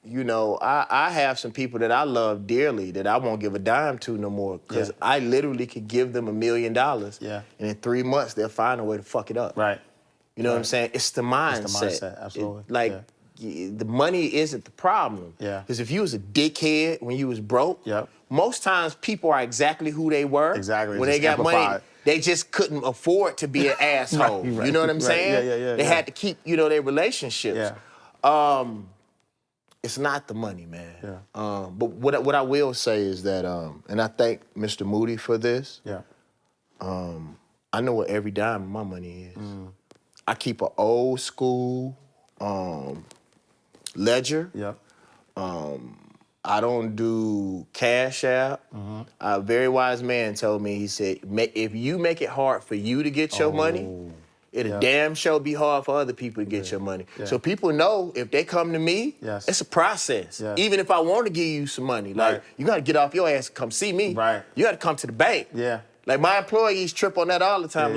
you know, I have some people that I love dearly that I won't give a dime to no more, because I literally could give them $1 million, and in 3 months they'll find a way to fuck it up. You know what I'm saying? It's the mindset. It's the mindset, absolutely. The money isn't the problem. Because if you was a dickhead when you was broke, most times people are exactly who they were. When they got money, they just couldn't afford to be an asshole. You know what I'm saying? They had to keep, you know, their relationships. It's not the money, man. But what I will say is that, and I thank Mr. Moody for this. I know what every dime of my money is. I keep an old school ledger. I don't do Cash App. A very wise man told me, he said, if you make it hard for you to get your money, it'll damn sure be hard for other people to get your money. So people know if they come to me, it's a process. Even if I want to give you some money, like you got to get off your ass and come see me. You got to come to the bank. Like my employees trip on that all the time.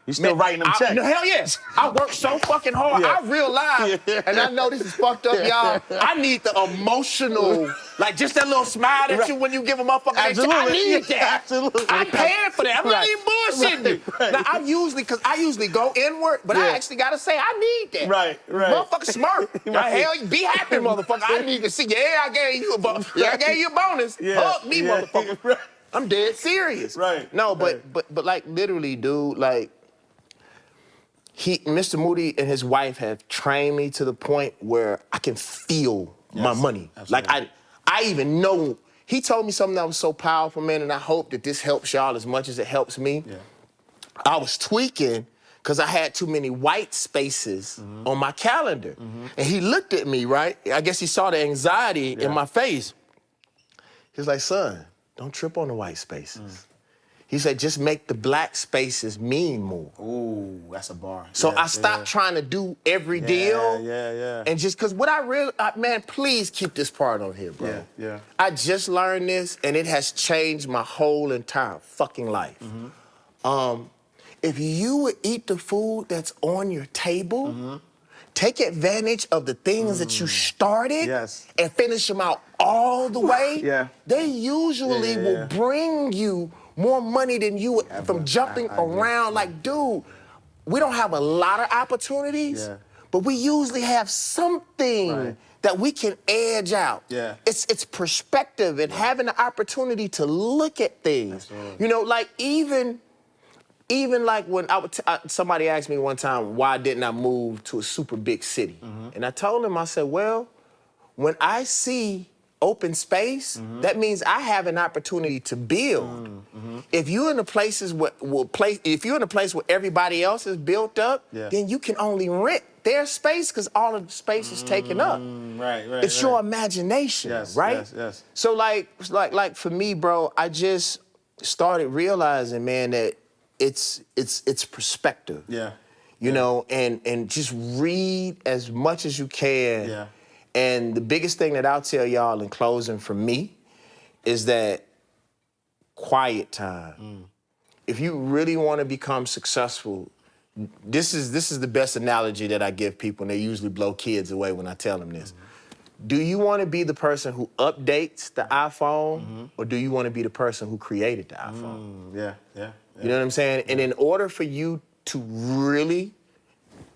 You still writing them checks? Hell yes. I work so fucking hard. I realize, and I know this is fucked up, y'all. I need the emotional, like just that little smile at you when you give a motherfucker that check. I need that. I'm paying for that. I'm not even bullshitting you. Now, I usually go inward, but I actually got to say, I need that. Motherfucker smirk. Hell, be happy, motherfucker. I need to see, I gave you a bonus. I gave you a bonus. Hug me, motherfucker. I'm dead serious. No, but like literally, dude, like, Mr. Moody and his wife have trained me to the point where I can feel my money. Like I even know, he told me something that was so powerful, man, and I hope that this helps y'all as much as it helps me. I was tweaking because I had too many white spaces on my calendar. And he looked at me, right? I guess he saw the anxiety in my face. He was like, son, don't trip on the white spaces. He said, just make the black spaces mean more. Ooh, that's a bar. So I stopped trying to do every deal. Yeah. And just because what I really, man, please keep this part on here, bro. Yeah. I just learned this, and it has changed my whole entire fucking life. If you would eat the food that's on your table, take advantage of the things that you started and finish them out all the way, they usually will bring you more money than you would from jumping around. Like, dude, we don't have a lot of opportunities, but we usually have something that we can edge out. It's perspective and having the opportunity to look at things. You know, like even like when somebody asked me one time, why didn't I move to a super big city? And I told them, I said, well, when I see open space, that means I have an opportunity to build. If you're in the places if you're in a place where everybody else is built up, then you can only rent their space because all of the space is taken up. It's your imagination, right? So like for me, bro, I just started realizing, man, that it's perspective. You know, and just read as much as you can. And the biggest thing that I'll tell y'all in closing from me is that quiet time. If you really want to become successful, this is the best analogy that I give people, and they usually blow kids away when I tell them this. Do you want to be the person who updates the iPhone, or do you want to be the person who created the iPhone? You know what I'm saying? And in order for you to really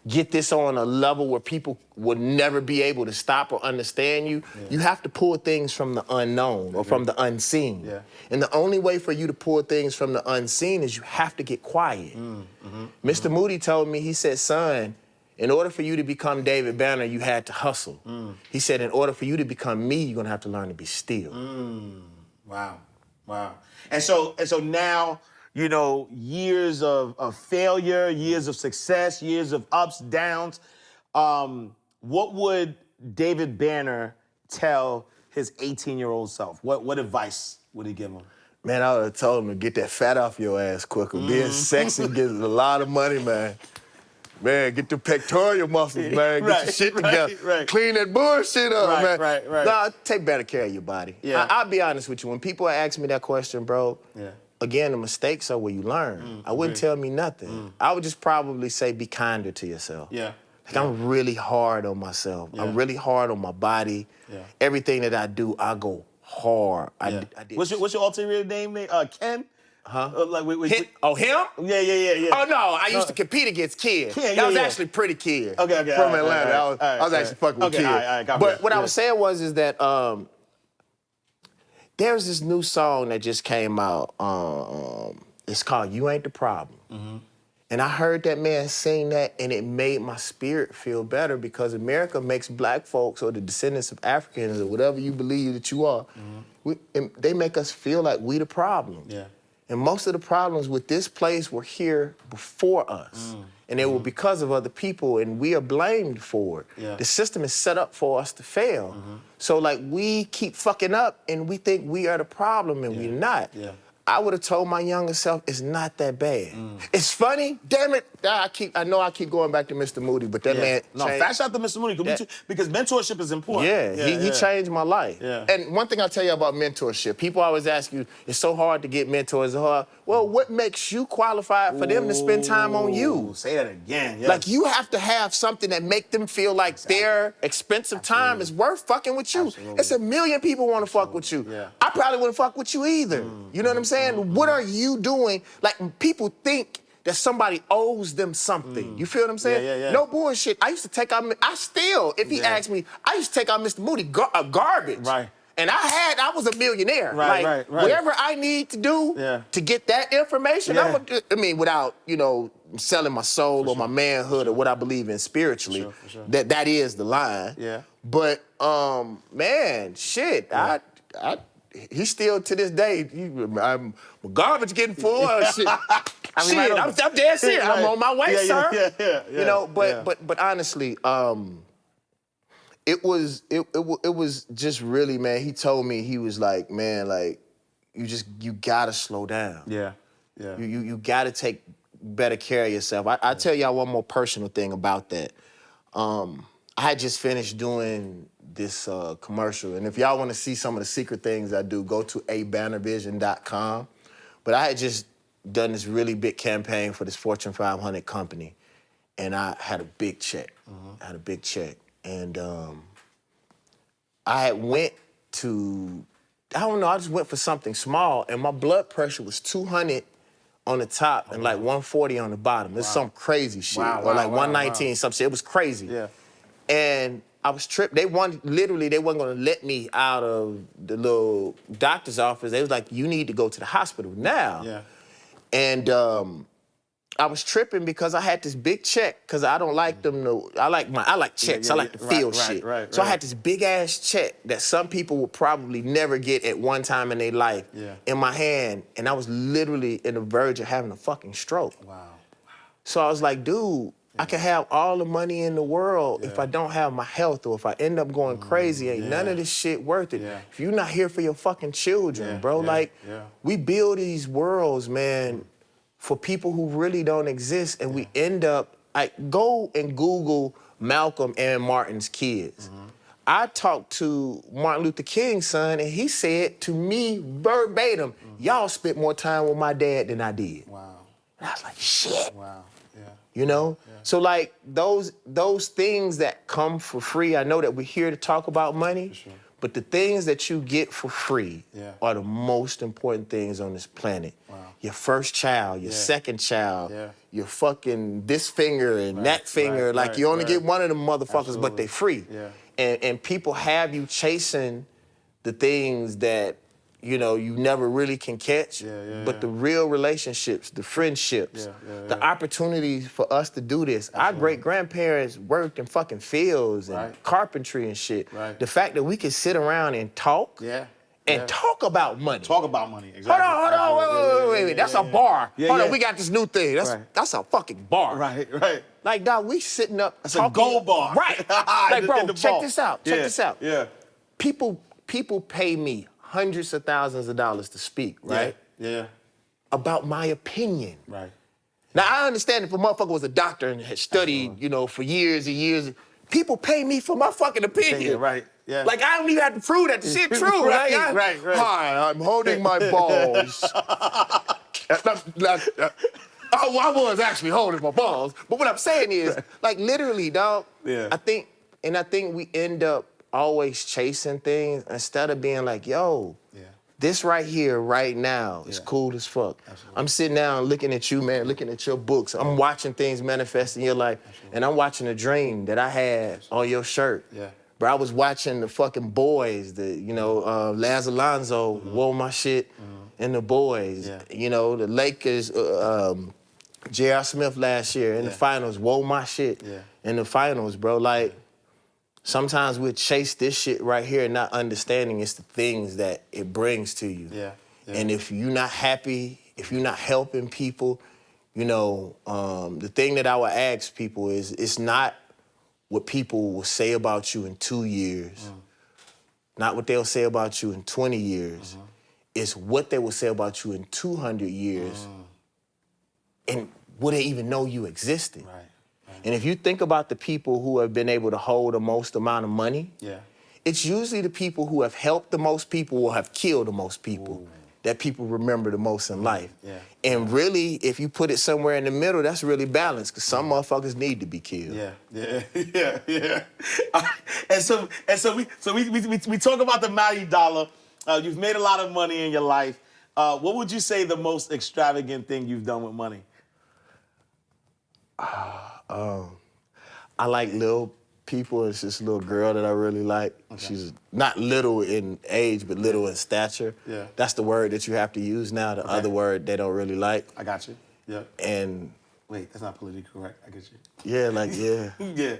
get this on a level where people will never be able to stop or understand you, you have to pull things from the unknown or from the unseen. And the only way for you to pull things from the unseen is you have to get quiet. Mr. Moody told me, he said, son, in order for you to become David Banner, you had to hustle. He said, in order for you to become me, you're gonna have to learn to be still. Wow. And so now, you know, years of failure, years of success, years of ups, downs. What would David Banner tell his 18-year-old self? What advice would he give him? Man, I would have told him to get that fat off your ass quicker. Being sexy gets a lot of money, man. Man, get the pectoral muscles, man. Get your shit together. Clean that bullshit up, man. Nah, take better care of your body. I'll be honest with you. When people ask me that question, bro, again, the mistakes are where you learn. I wouldn't tell me nothing. I would just probably say be kinder to yourself. Like, I'm really hard on myself. I'm really hard on my body. Everything that I do, I go hard. I did. What's your ulterior name? Ken? Him? Yeah. Oh, no, I used to compete against Kid. That was actually pretty Kid. Okay. From Atlanta. I was actually fucking with Kid. But what I was saying is that there's this new song that just came out. It's called You Ain't the Problem. And I heard that man sing that, and it made my spirit feel better, because America makes black folks, or the descendants of Africans, or whatever you believe that you are, they make us feel like we the problem. And most of the problems with this place were here before us. And they were because of other people, and we are blamed for it. The system is set up for us to fail. So, like, we keep fucking up, and we think we are the problem, and we're not. I would have told my younger self, it's not that bad. It's funny, damn it. I know I keep going back to Mr. Moody, but that man changed. Fast out to Mr. Moody, because mentorship is important. He changed my life. And one thing I'll tell you about mentorship, people always ask you, it's so hard to get mentors. Well, what makes you qualified for them to spend time on you? Say that again. Like, you have to have something that make them feel like their expensive time is worth fucking with you. It's a million people want to fuck with you. I probably wouldn't fuck with you either. You know what I'm saying? What are you doing? Like, people think that somebody owes them something. You feel what I'm saying? No bullshit. I used to take out, if he asked me, I used to take out Mr. Moody garbage. And I was a millionaire. Whatever I need to do to get that information, without, selling my soul or my manhood or what I believe in spiritually, that is the line. But, man, shit, he's still, to this day, I'm garbage getting full. Shit, I'm dead serious. I'm on my way, sir. But honestly, it was just really, man. He told me, he was like, man, like, you gotta slow down. You got to take better care of yourself. I'll tell y'all one more personal thing about that. I had just finished doing this commercial, and if y'all want to see some of the secret things I do, go to abannervision.com. But I had just done this really big campaign for this Fortune 500 company, and I had a big check. I had a big check, and I had went to, I don't know, I just went for something small, and my blood pressure was 200 on the top and like 140 on the bottom. It's some crazy shit. Or like 119, some shit. It was crazy. Yeah. And I was tripped. They wasn't gonna let me out of the little doctor's office. They was like, you need to go to the hospital now. Yeah. And I was tripping because I had this big check, because I don't like them to, I like checks, I like to feel shit. So I had this big ass check that some people would probably never get at one time in their life in my hand, and I was literally in the verge of having a fucking stroke. Wow. So I was like, dude, I can have all the money in the world if I don't have my health, or if I end up going crazy, ain't none of this shit worth it. If you're not here for your fucking children, bro, we build these worlds, man, for people who really don't exist, and we end up, go and Google Malcolm and Martin's kids. I talked to Martin Luther King's son, and he said to me verbatim, y'all spent more time with my dad than I did. Wow. And I was like, shit. Wow. Yeah. You know? So like those things that come for free, I know that we're here to talk about money, but the things that you get for free are the most important things on this planet. Wow. Your first child, your second child, your fucking this finger and that finger. You only get one of them motherfuckers, but they free. And people have you chasing the things that, you know, you never really can catch, but the real relationships, the friendships, the opportunities for us to do this. Our great-grandparents worked in fucking fields and carpentry and shit. The fact that we can sit around and talk and talk about money. Talk about money, exactly. Hold on, wait. That's a bar. Hold on, we got this new thing. That's a fucking bar. Right. Like, dog, we sitting up That's talking. a gold bar. Right. Like, bro, check this out. Check this out. Yeah. People pay me hundreds of thousands of dollars to speak, right? Yeah. About my opinion. Right. Now, I understand if a motherfucker was a doctor and had studied, you know, for years and years, people pay me for my fucking opinion. Right. Yeah. Like, I don't even have to prove that the shit true. Right. Hi, I'm holding my balls. I was actually holding my balls. But what I'm saying is, like, literally, dog, I think we end up always chasing things instead of being like, yo, this right here, right now, is cool as fuck. Absolutely. I'm sitting down looking at you, man, looking at your books. I'm watching things manifest in your life, and I'm watching a dream that I had on your shirt. Bro, I was watching the fucking Boys, Laz Alonso wore my shit in the Boys. You know, the Lakers, J.R. Smith last year in the finals wore my shit in the finals, bro. Like, sometimes we chase this shit right here and not understanding it's the things that it brings to you. And if you're not happy, if you're not helping people, you know, the thing that I would ask people is, it's not what people will say about you in 2 years, not what they'll say about you in 20 years. It's what they will say about you in 200 years. And would they even know you existed? And if you think about the people who have been able to hold the most amount of money, it's usually the people who have helped the most people or have killed the most people that people remember the most in life. And really, if you put it somewhere in the middle, that's really balanced, because some motherfuckers need to be killed. And so we talk about the Maddie dollar. You've made a lot of money in your life. What would you say the most extravagant thing you've done with money? I like little people. It's this little girl that I really like. She's not little in age, but little in stature. That's the word that you have to use now. The other word they don't really like. I got you. And wait, that's not politically correct. I get you.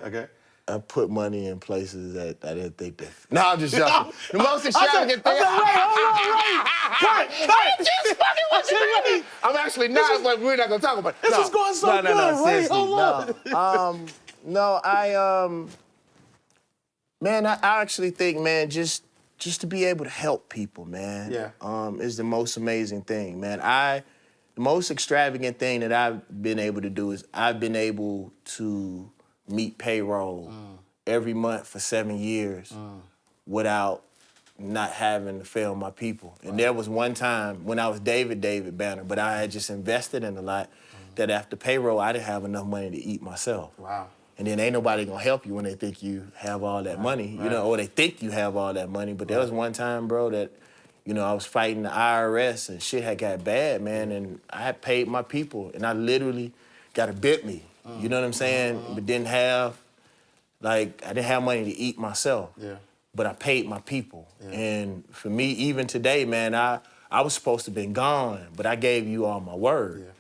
Okay. I put money in places that I didn't think that. No, I'm just joking. The most extravagant thing. Cut! Just fucking what you mean? I'm actually not, but we're not gonna talk about it. This is going so good. Wait, hold on. Man, I actually think, man, just to be able to help people, man, is the most amazing thing, man. the most extravagant thing that I've been able to do is I've been able to meet payroll every month for 7 years without not having to fail my people. And there was one time when I was David Banner, but I had just invested in a lot that after payroll, I didn't have enough money to eat myself. Wow. And then ain't nobody gonna help you when they think you have all that money, you know, or they think you have all that money. But there was one time, bro, that, you know, I was fighting the IRS and shit had got bad, man, and I had paid my people, and I literally got a Bentley, you know what I'm saying? But didn't have, like, I didn't have money to eat myself. Yeah. But I paid my people. Yeah. And for me, even today, man, I was supposed to have been gone, but I gave you all my word. Yeah.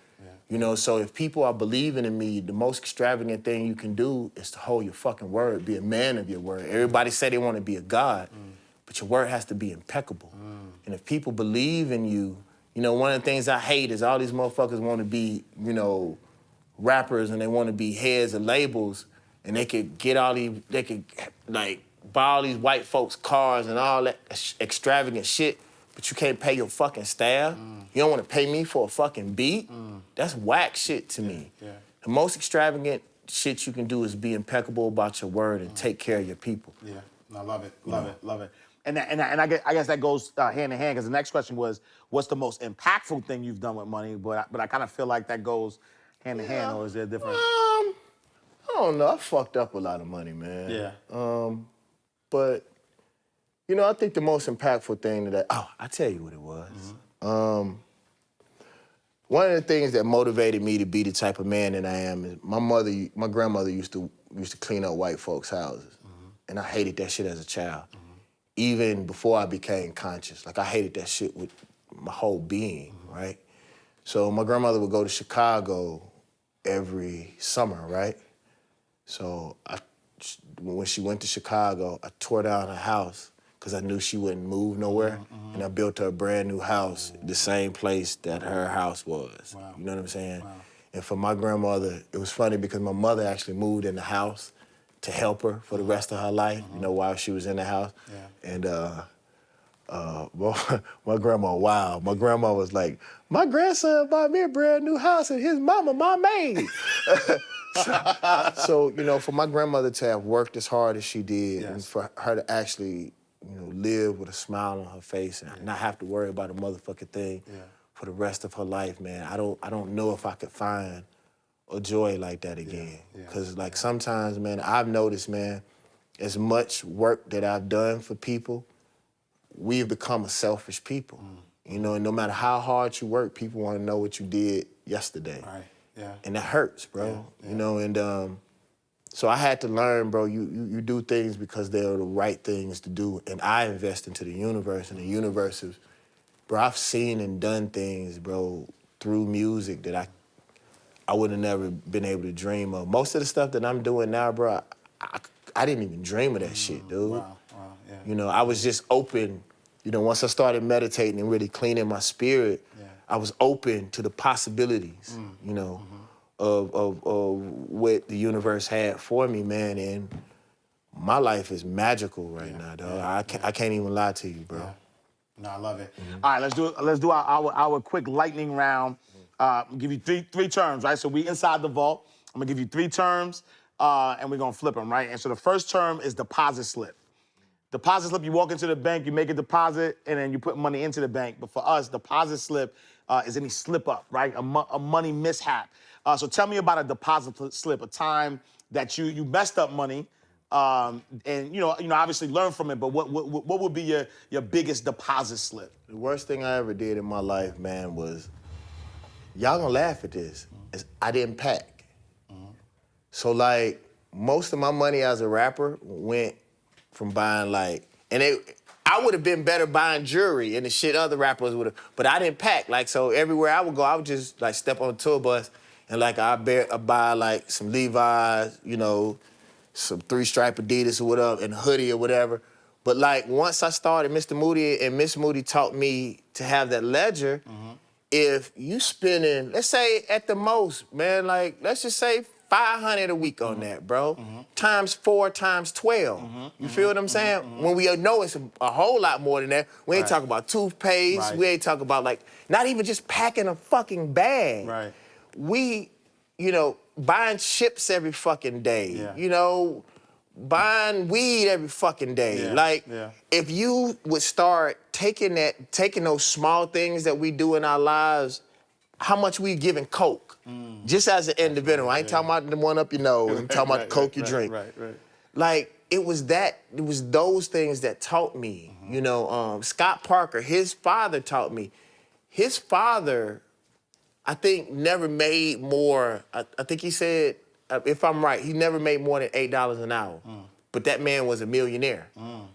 You know, so if people are believing in me, the most extravagant thing you can do is to hold your fucking word, be a man of your word. Everybody say they want to be a God, but your word has to be impeccable. And if people believe in you, you know, one of the things I hate is all these motherfuckers want to be, you know, rappers and they want to be heads of labels and they could get all these, they could like buy all these white folks cars and all that extravagant shit, but you can't pay your fucking staff. You don't want to pay me for a fucking beat? That's whack shit to me. Yeah. The most extravagant shit you can do is be impeccable about your word and take care of your people. Yeah, I love it, love it. And I guess that goes hand in hand, because the next question was, what's the most impactful thing you've done with money? But I kind of feel like that goes hand in hand, or is there a different? I don't know. I fucked up a lot of money, man. Yeah. But, you know, I think the most impactful thing that I tell you what it was. One of the things that motivated me to be the type of man that I am is my grandmother used to clean up white folks' houses. And I hated that shit as a child. Even before I became conscious. Like, I hated that shit with my whole being, right? So my grandmother would go to Chicago every summer, right? So when she went to Chicago, I tore down her house because I knew she wouldn't move nowhere. And I built her a brand new house, the same place that her house was. Wow. You know what I'm saying? Wow. And for my grandmother, it was funny because my mother actually moved in the house to help her for the rest of her life, you know, while she was in the house. Yeah. And my grandma, wow. My grandma was like, my grandson bought me a brand new house and his mama my maid. So, you know, for my grandmother to have worked as hard as she did, and for her to actually, you know, live with a smile on her face and not have to worry about a motherfucking thing for the rest of her life, man, I don't know if I could find a joy like that again. Because, like, sometimes, man, I've noticed, man, as much work that I've done for people, we've become a selfish people. You know, and no matter how hard you work, people want to know what you did yesterday. Right. Yeah. And that hurts, bro. You know, and so I had to learn, bro, you do things because they're the right things to do. And I invest into the universe, and the universe is, bro, I've seen and done things, bro, through music that I would have never been able to dream of. Most of the stuff that I'm doing now, bro, I didn't even dream of that shit, dude. Wow, yeah. You know, I was just open. You know, once I started meditating and really cleaning my spirit, I was open to the possibilities, you know, of what the universe had for me, man. And my life is magical right now, dog. I can't even lie to you, bro. No, I love it. All right, let's do our quick lightning round. Give you three terms, right? So we inside the vault. I'm gonna give you 3 terms, and we're gonna flip them, right? And so the first term is deposit slip. Deposit slip, you walk into the bank, you make a deposit, and then you put money into the bank. But for us, deposit slip is any slip up, right? A money mishap. So tell me about a deposit slip, a time that you messed up money, and you know, obviously learn from it. But what would be your biggest deposit slip? The worst thing I ever did in my life, man, was, y'all gonna laugh at this, is I didn't pack. So, like, most of my money as a rapper went from buying, like, and I would have been better buying jewelry and the shit other rappers would have, but I didn't pack. Like, so everywhere I would go, I would just, like, step on a tour bus and, like, I'd buy, like, some Levi's, you know, some 3-stripe Adidas or whatever, and a hoodie or whatever. But, like, once I started Mr. Moody, and Miss Moody taught me to have that ledger, if you spending, let's say at the most, man, like, let's just say $500 a week on that, bro. Times 4, times 12. You feel what I'm saying? When we know it's a whole lot more than that. We ain't talking about toothpaste. We ain't talking about, like, not even just packing a fucking bag. Right. We, you know, buying chips every fucking day. You know, buying weed every fucking day. If you would start taking those small things that we do in our lives, how much we giving Coke, just as an individual. I ain't talking about the one up your nose. I'm talking about the Coke you drink. Like, it was those things that taught me. You know, Scott Parker, his father taught me. His father, I think, never made more. I think he said, if I'm right, he never made more than $8 an hour. But that man was a millionaire.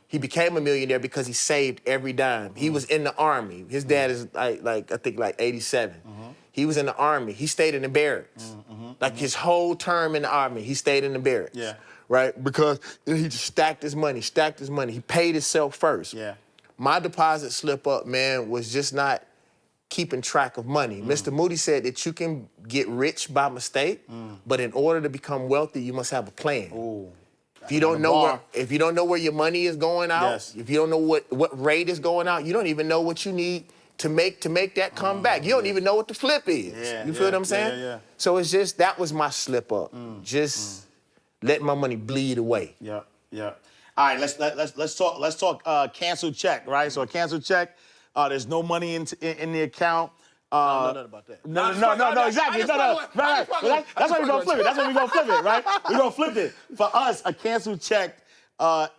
He became a millionaire because he saved every dime. He was in the Army. His dad is like I think 87. He was in the Army. He stayed in the barracks. Like his whole term in the Army, he stayed in the barracks. Right? Because he just stacked his money. He paid himself first. My deposit slip up, man, was just not keeping track of money. Mr. Moody said that you can get rich by mistake, but in order to become wealthy, you must have a plan. If you don't know where your money is going out, if you don't know what rate is going out, you don't even know what you need to make that come back. You don't even know what the flip is. You feel what I'm saying? So it's just, that was my slip up. Just letting my money bleed away. All right, let's talk canceled check, right? So a canceled check, there's no money in the account. I don't know nothing about that. No, exactly. Right. That's why we're gonna flip it. That's why we're gonna flip it, right? We're gonna flip it. For us, a canceled check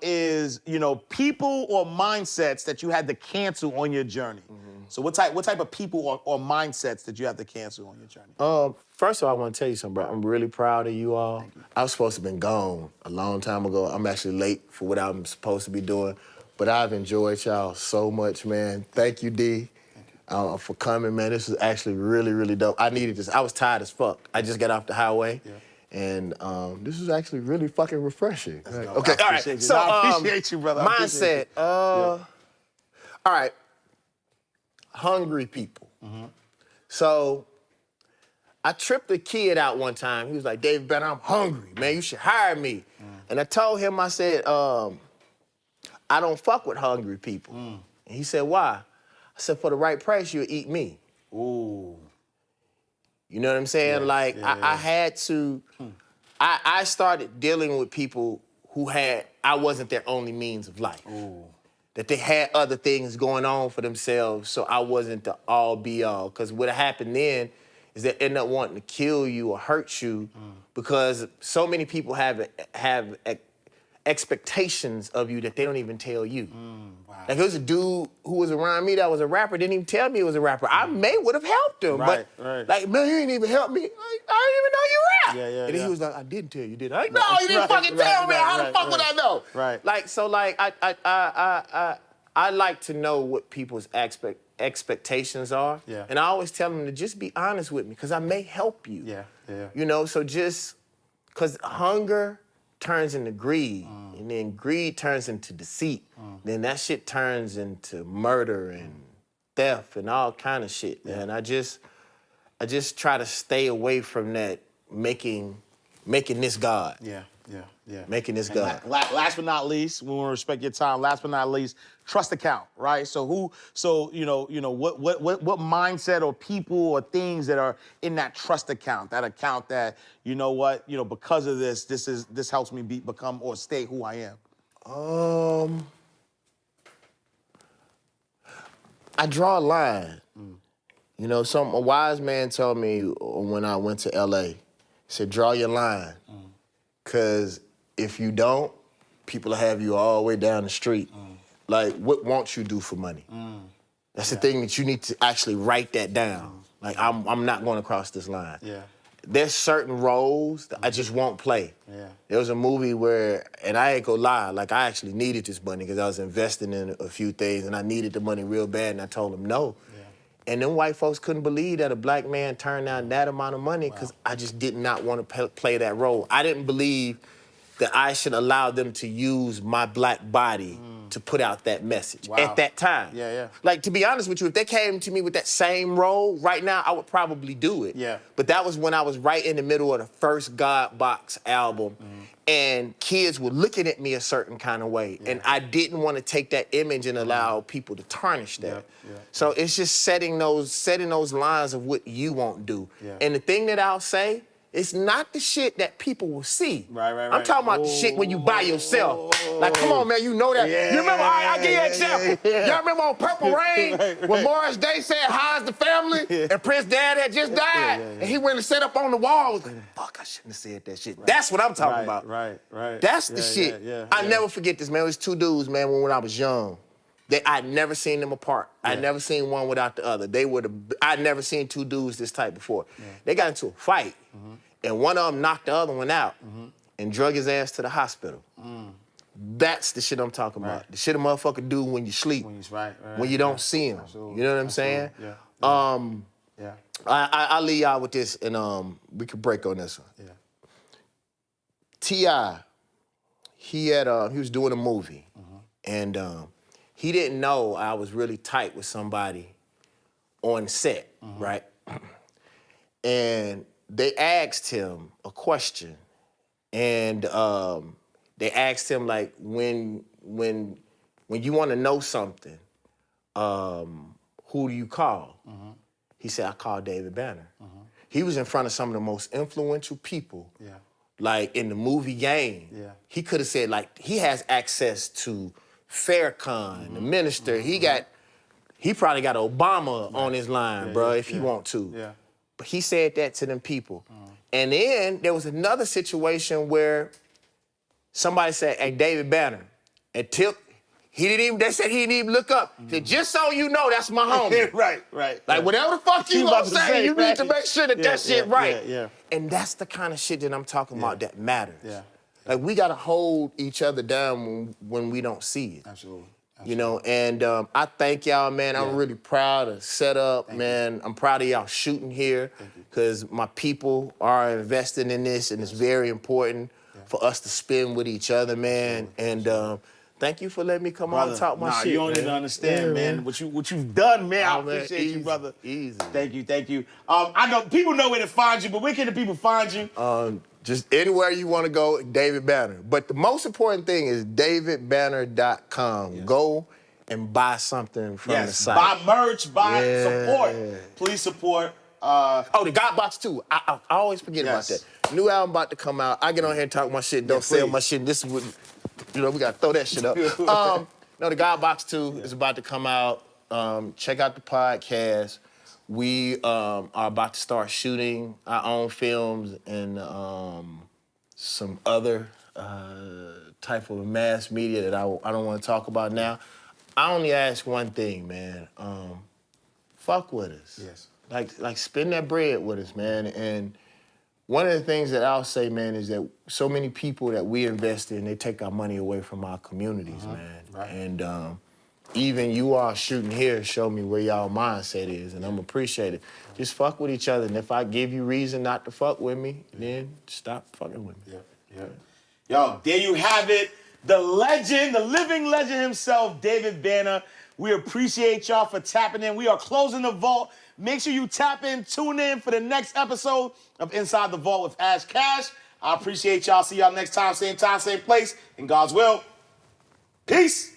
is, you know, people or mindsets that you had to cancel on your journey. So what type of people or mindsets did you have to cancel on your journey? First of all, I want to tell you something, bro. I'm really proud of you all. Thank you. I was supposed to have been gone a long time ago. I'm actually late for what I'm supposed to be doing, but I've enjoyed y'all so much, man. Thank you, D. For coming, man. This is actually really, really dope. I needed this. I was tired as fuck. I just got off the highway, and this is actually really fucking refreshing. Right. Okay, all right. So I appreciate you, brother. Mindset. All right. Hungry people. So I tripped a kid out one time. He was like, "David Banner, I'm hungry, man. You should hire me." And I told him, I said, "I don't fuck with hungry people." And he said, "Why?" I said, "For the right price, you'll eat me." Ooh. You know what I'm saying? I had to, I started dealing with people who I wasn't their only means of life. That they had other things going on for themselves, so I wasn't the all be all. Because what happened then is they end up wanting to kill you or hurt you because so many people have expectations of you that they don't even tell you. Like, there was a dude who was around me that was a rapper, didn't even tell me he was a rapper. I may would have helped him, but like, man, you ain't even helped me. I didn't even know you rap. And then he was like, "I didn't tell you, did I?" Like, no, you didn't fucking tell me. How the fuck would I know? Like, so like, I like to know what people's expectations are. And I always tell them to just be honest with me, because I may help you. You know, so just, because hunger turns into greed, and then greed turns into deceit. Then that shit turns into murder and theft and all kind of shit, man. I just try to stay away from that making this God. Making this God. Last but not least, we want to respect your time. Last but not least, trust account, right? So what mindset or people or things that are in that trust account, that account that, you know what, because of this helps me become or stay who I am. I draw a line. You know, a wise man told me when I went to LA, he said, draw your line. Because if you don't, people will have you all the way down the street. Like, what won't you do for money? That's the thing that you need to actually write that down. Like, I'm not going to cross this line. There's certain roles that I just won't play. There was a movie where, and I ain't gonna lie, like, I actually needed this money because I was investing in a few things and I needed the money real bad, and I told them no. And them white folks couldn't believe that a black man turned down that amount of money because I just did not want to play that role. I didn't believe that I should allow them to use my black body to put out that message Wow. at that time. Yeah, yeah. Like, to be honest with you, if they came to me with that same role right now, I would probably do it. Yeah. But that was when I was right in the middle of the first God Box album, and kids were looking at me a certain kind of way, and I didn't want to take that image and allow people to tarnish that. So it's just setting those lines of what you won't do. And the thing that I'll say, it's not the shit that people will see. Right. I'm talking about the shit when you by yourself. Like, come on, man, you know that. Yeah, you remember, I'll give you an example. yeah. Y'all remember on Purple Rain when Morris Day said, "How's the family?" And Prince Dad had just died. And he went and set up on the wall. Was like, fuck, I shouldn't have said that shit. That's what I'm talking about. Right. That's the shit. I never forget this, man. It was two dudes, man, when I was young. I'd never seen them apart. I'd never seen one without the other. I'd never seen two dudes this type before. They got into a fight, and one of them knocked the other one out and drug his ass to the hospital. That's the shit I'm talking about. The shit a motherfucker do when you sleep, when you don't see him. Absolutely. You know what I'm saying? Yeah. I'll leave y'all with this, and we could break on this one. T.I., he was doing a movie, and he didn't know I was really tight with somebody on set, right? And they asked him a question, and they asked him, like, when you want to know something, who do you call? He said, I call David Banner. He was in front of some of the most influential people, like, in the movie game. He could have said, like, he has access to Farrakhan, the minister. He probably got Obama on his line, bro, if he want to. But he said that to them people. And then there was another situation where somebody said, "Hey, David Banner," and Tip, they said he didn't even look up. He said, "Just so you know, that's my homie." Right. Like, whatever the fuck you gonna say, you need to make sure that shit right. Yeah. And that's the kind of shit that I'm talking about that matters. Like, we gotta hold each other down when we don't see it. Absolutely. You know, and I thank y'all, man. I'm really proud of setup, man. I'm proud of y'all shooting here, because my people are investing in this, and it's very important for us to spend with each other, man. And thank you for letting me come on and talk my shit. You don't even understand, man. What you've done, man. I man, appreciate you, brother. Easy. Thank you. I know people know where to find you, but where can the people find you? Just anywhere you want to go, David Banner. But the most important thing is davidbanner.com. Go and buy something from the site. Buy merch, support. Please support. The God Box 2. I always forget about that. New album about to come out. I get on here and talk my shit, don't sell my shit. This is what, we got to throw that shit up. No, the God Box 2 is about to come out. Check out the podcast. We are about to start shooting our own films and some other type of mass media that I don't want to talk about now. I only ask one thing, man. Fuck with us. Like spend that bread with us, man. And one of the things that I'll say, man, is that so many people that we invest in, they take our money away from our communities, man. And even you all shooting here show me where y'all mindset is, and I'm appreciative. Just fuck with each other, and if I give you reason not to fuck with me, then stop fucking with me. Yo, there you have it. The legend, the living legend himself, David Banner. We appreciate y'all for tapping in. We are closing the vault. Make sure you tap in, tune in for the next episode of Inside the Vault with Ash Cash. I appreciate y'all. See y'all next time, same place. In God's will. Peace.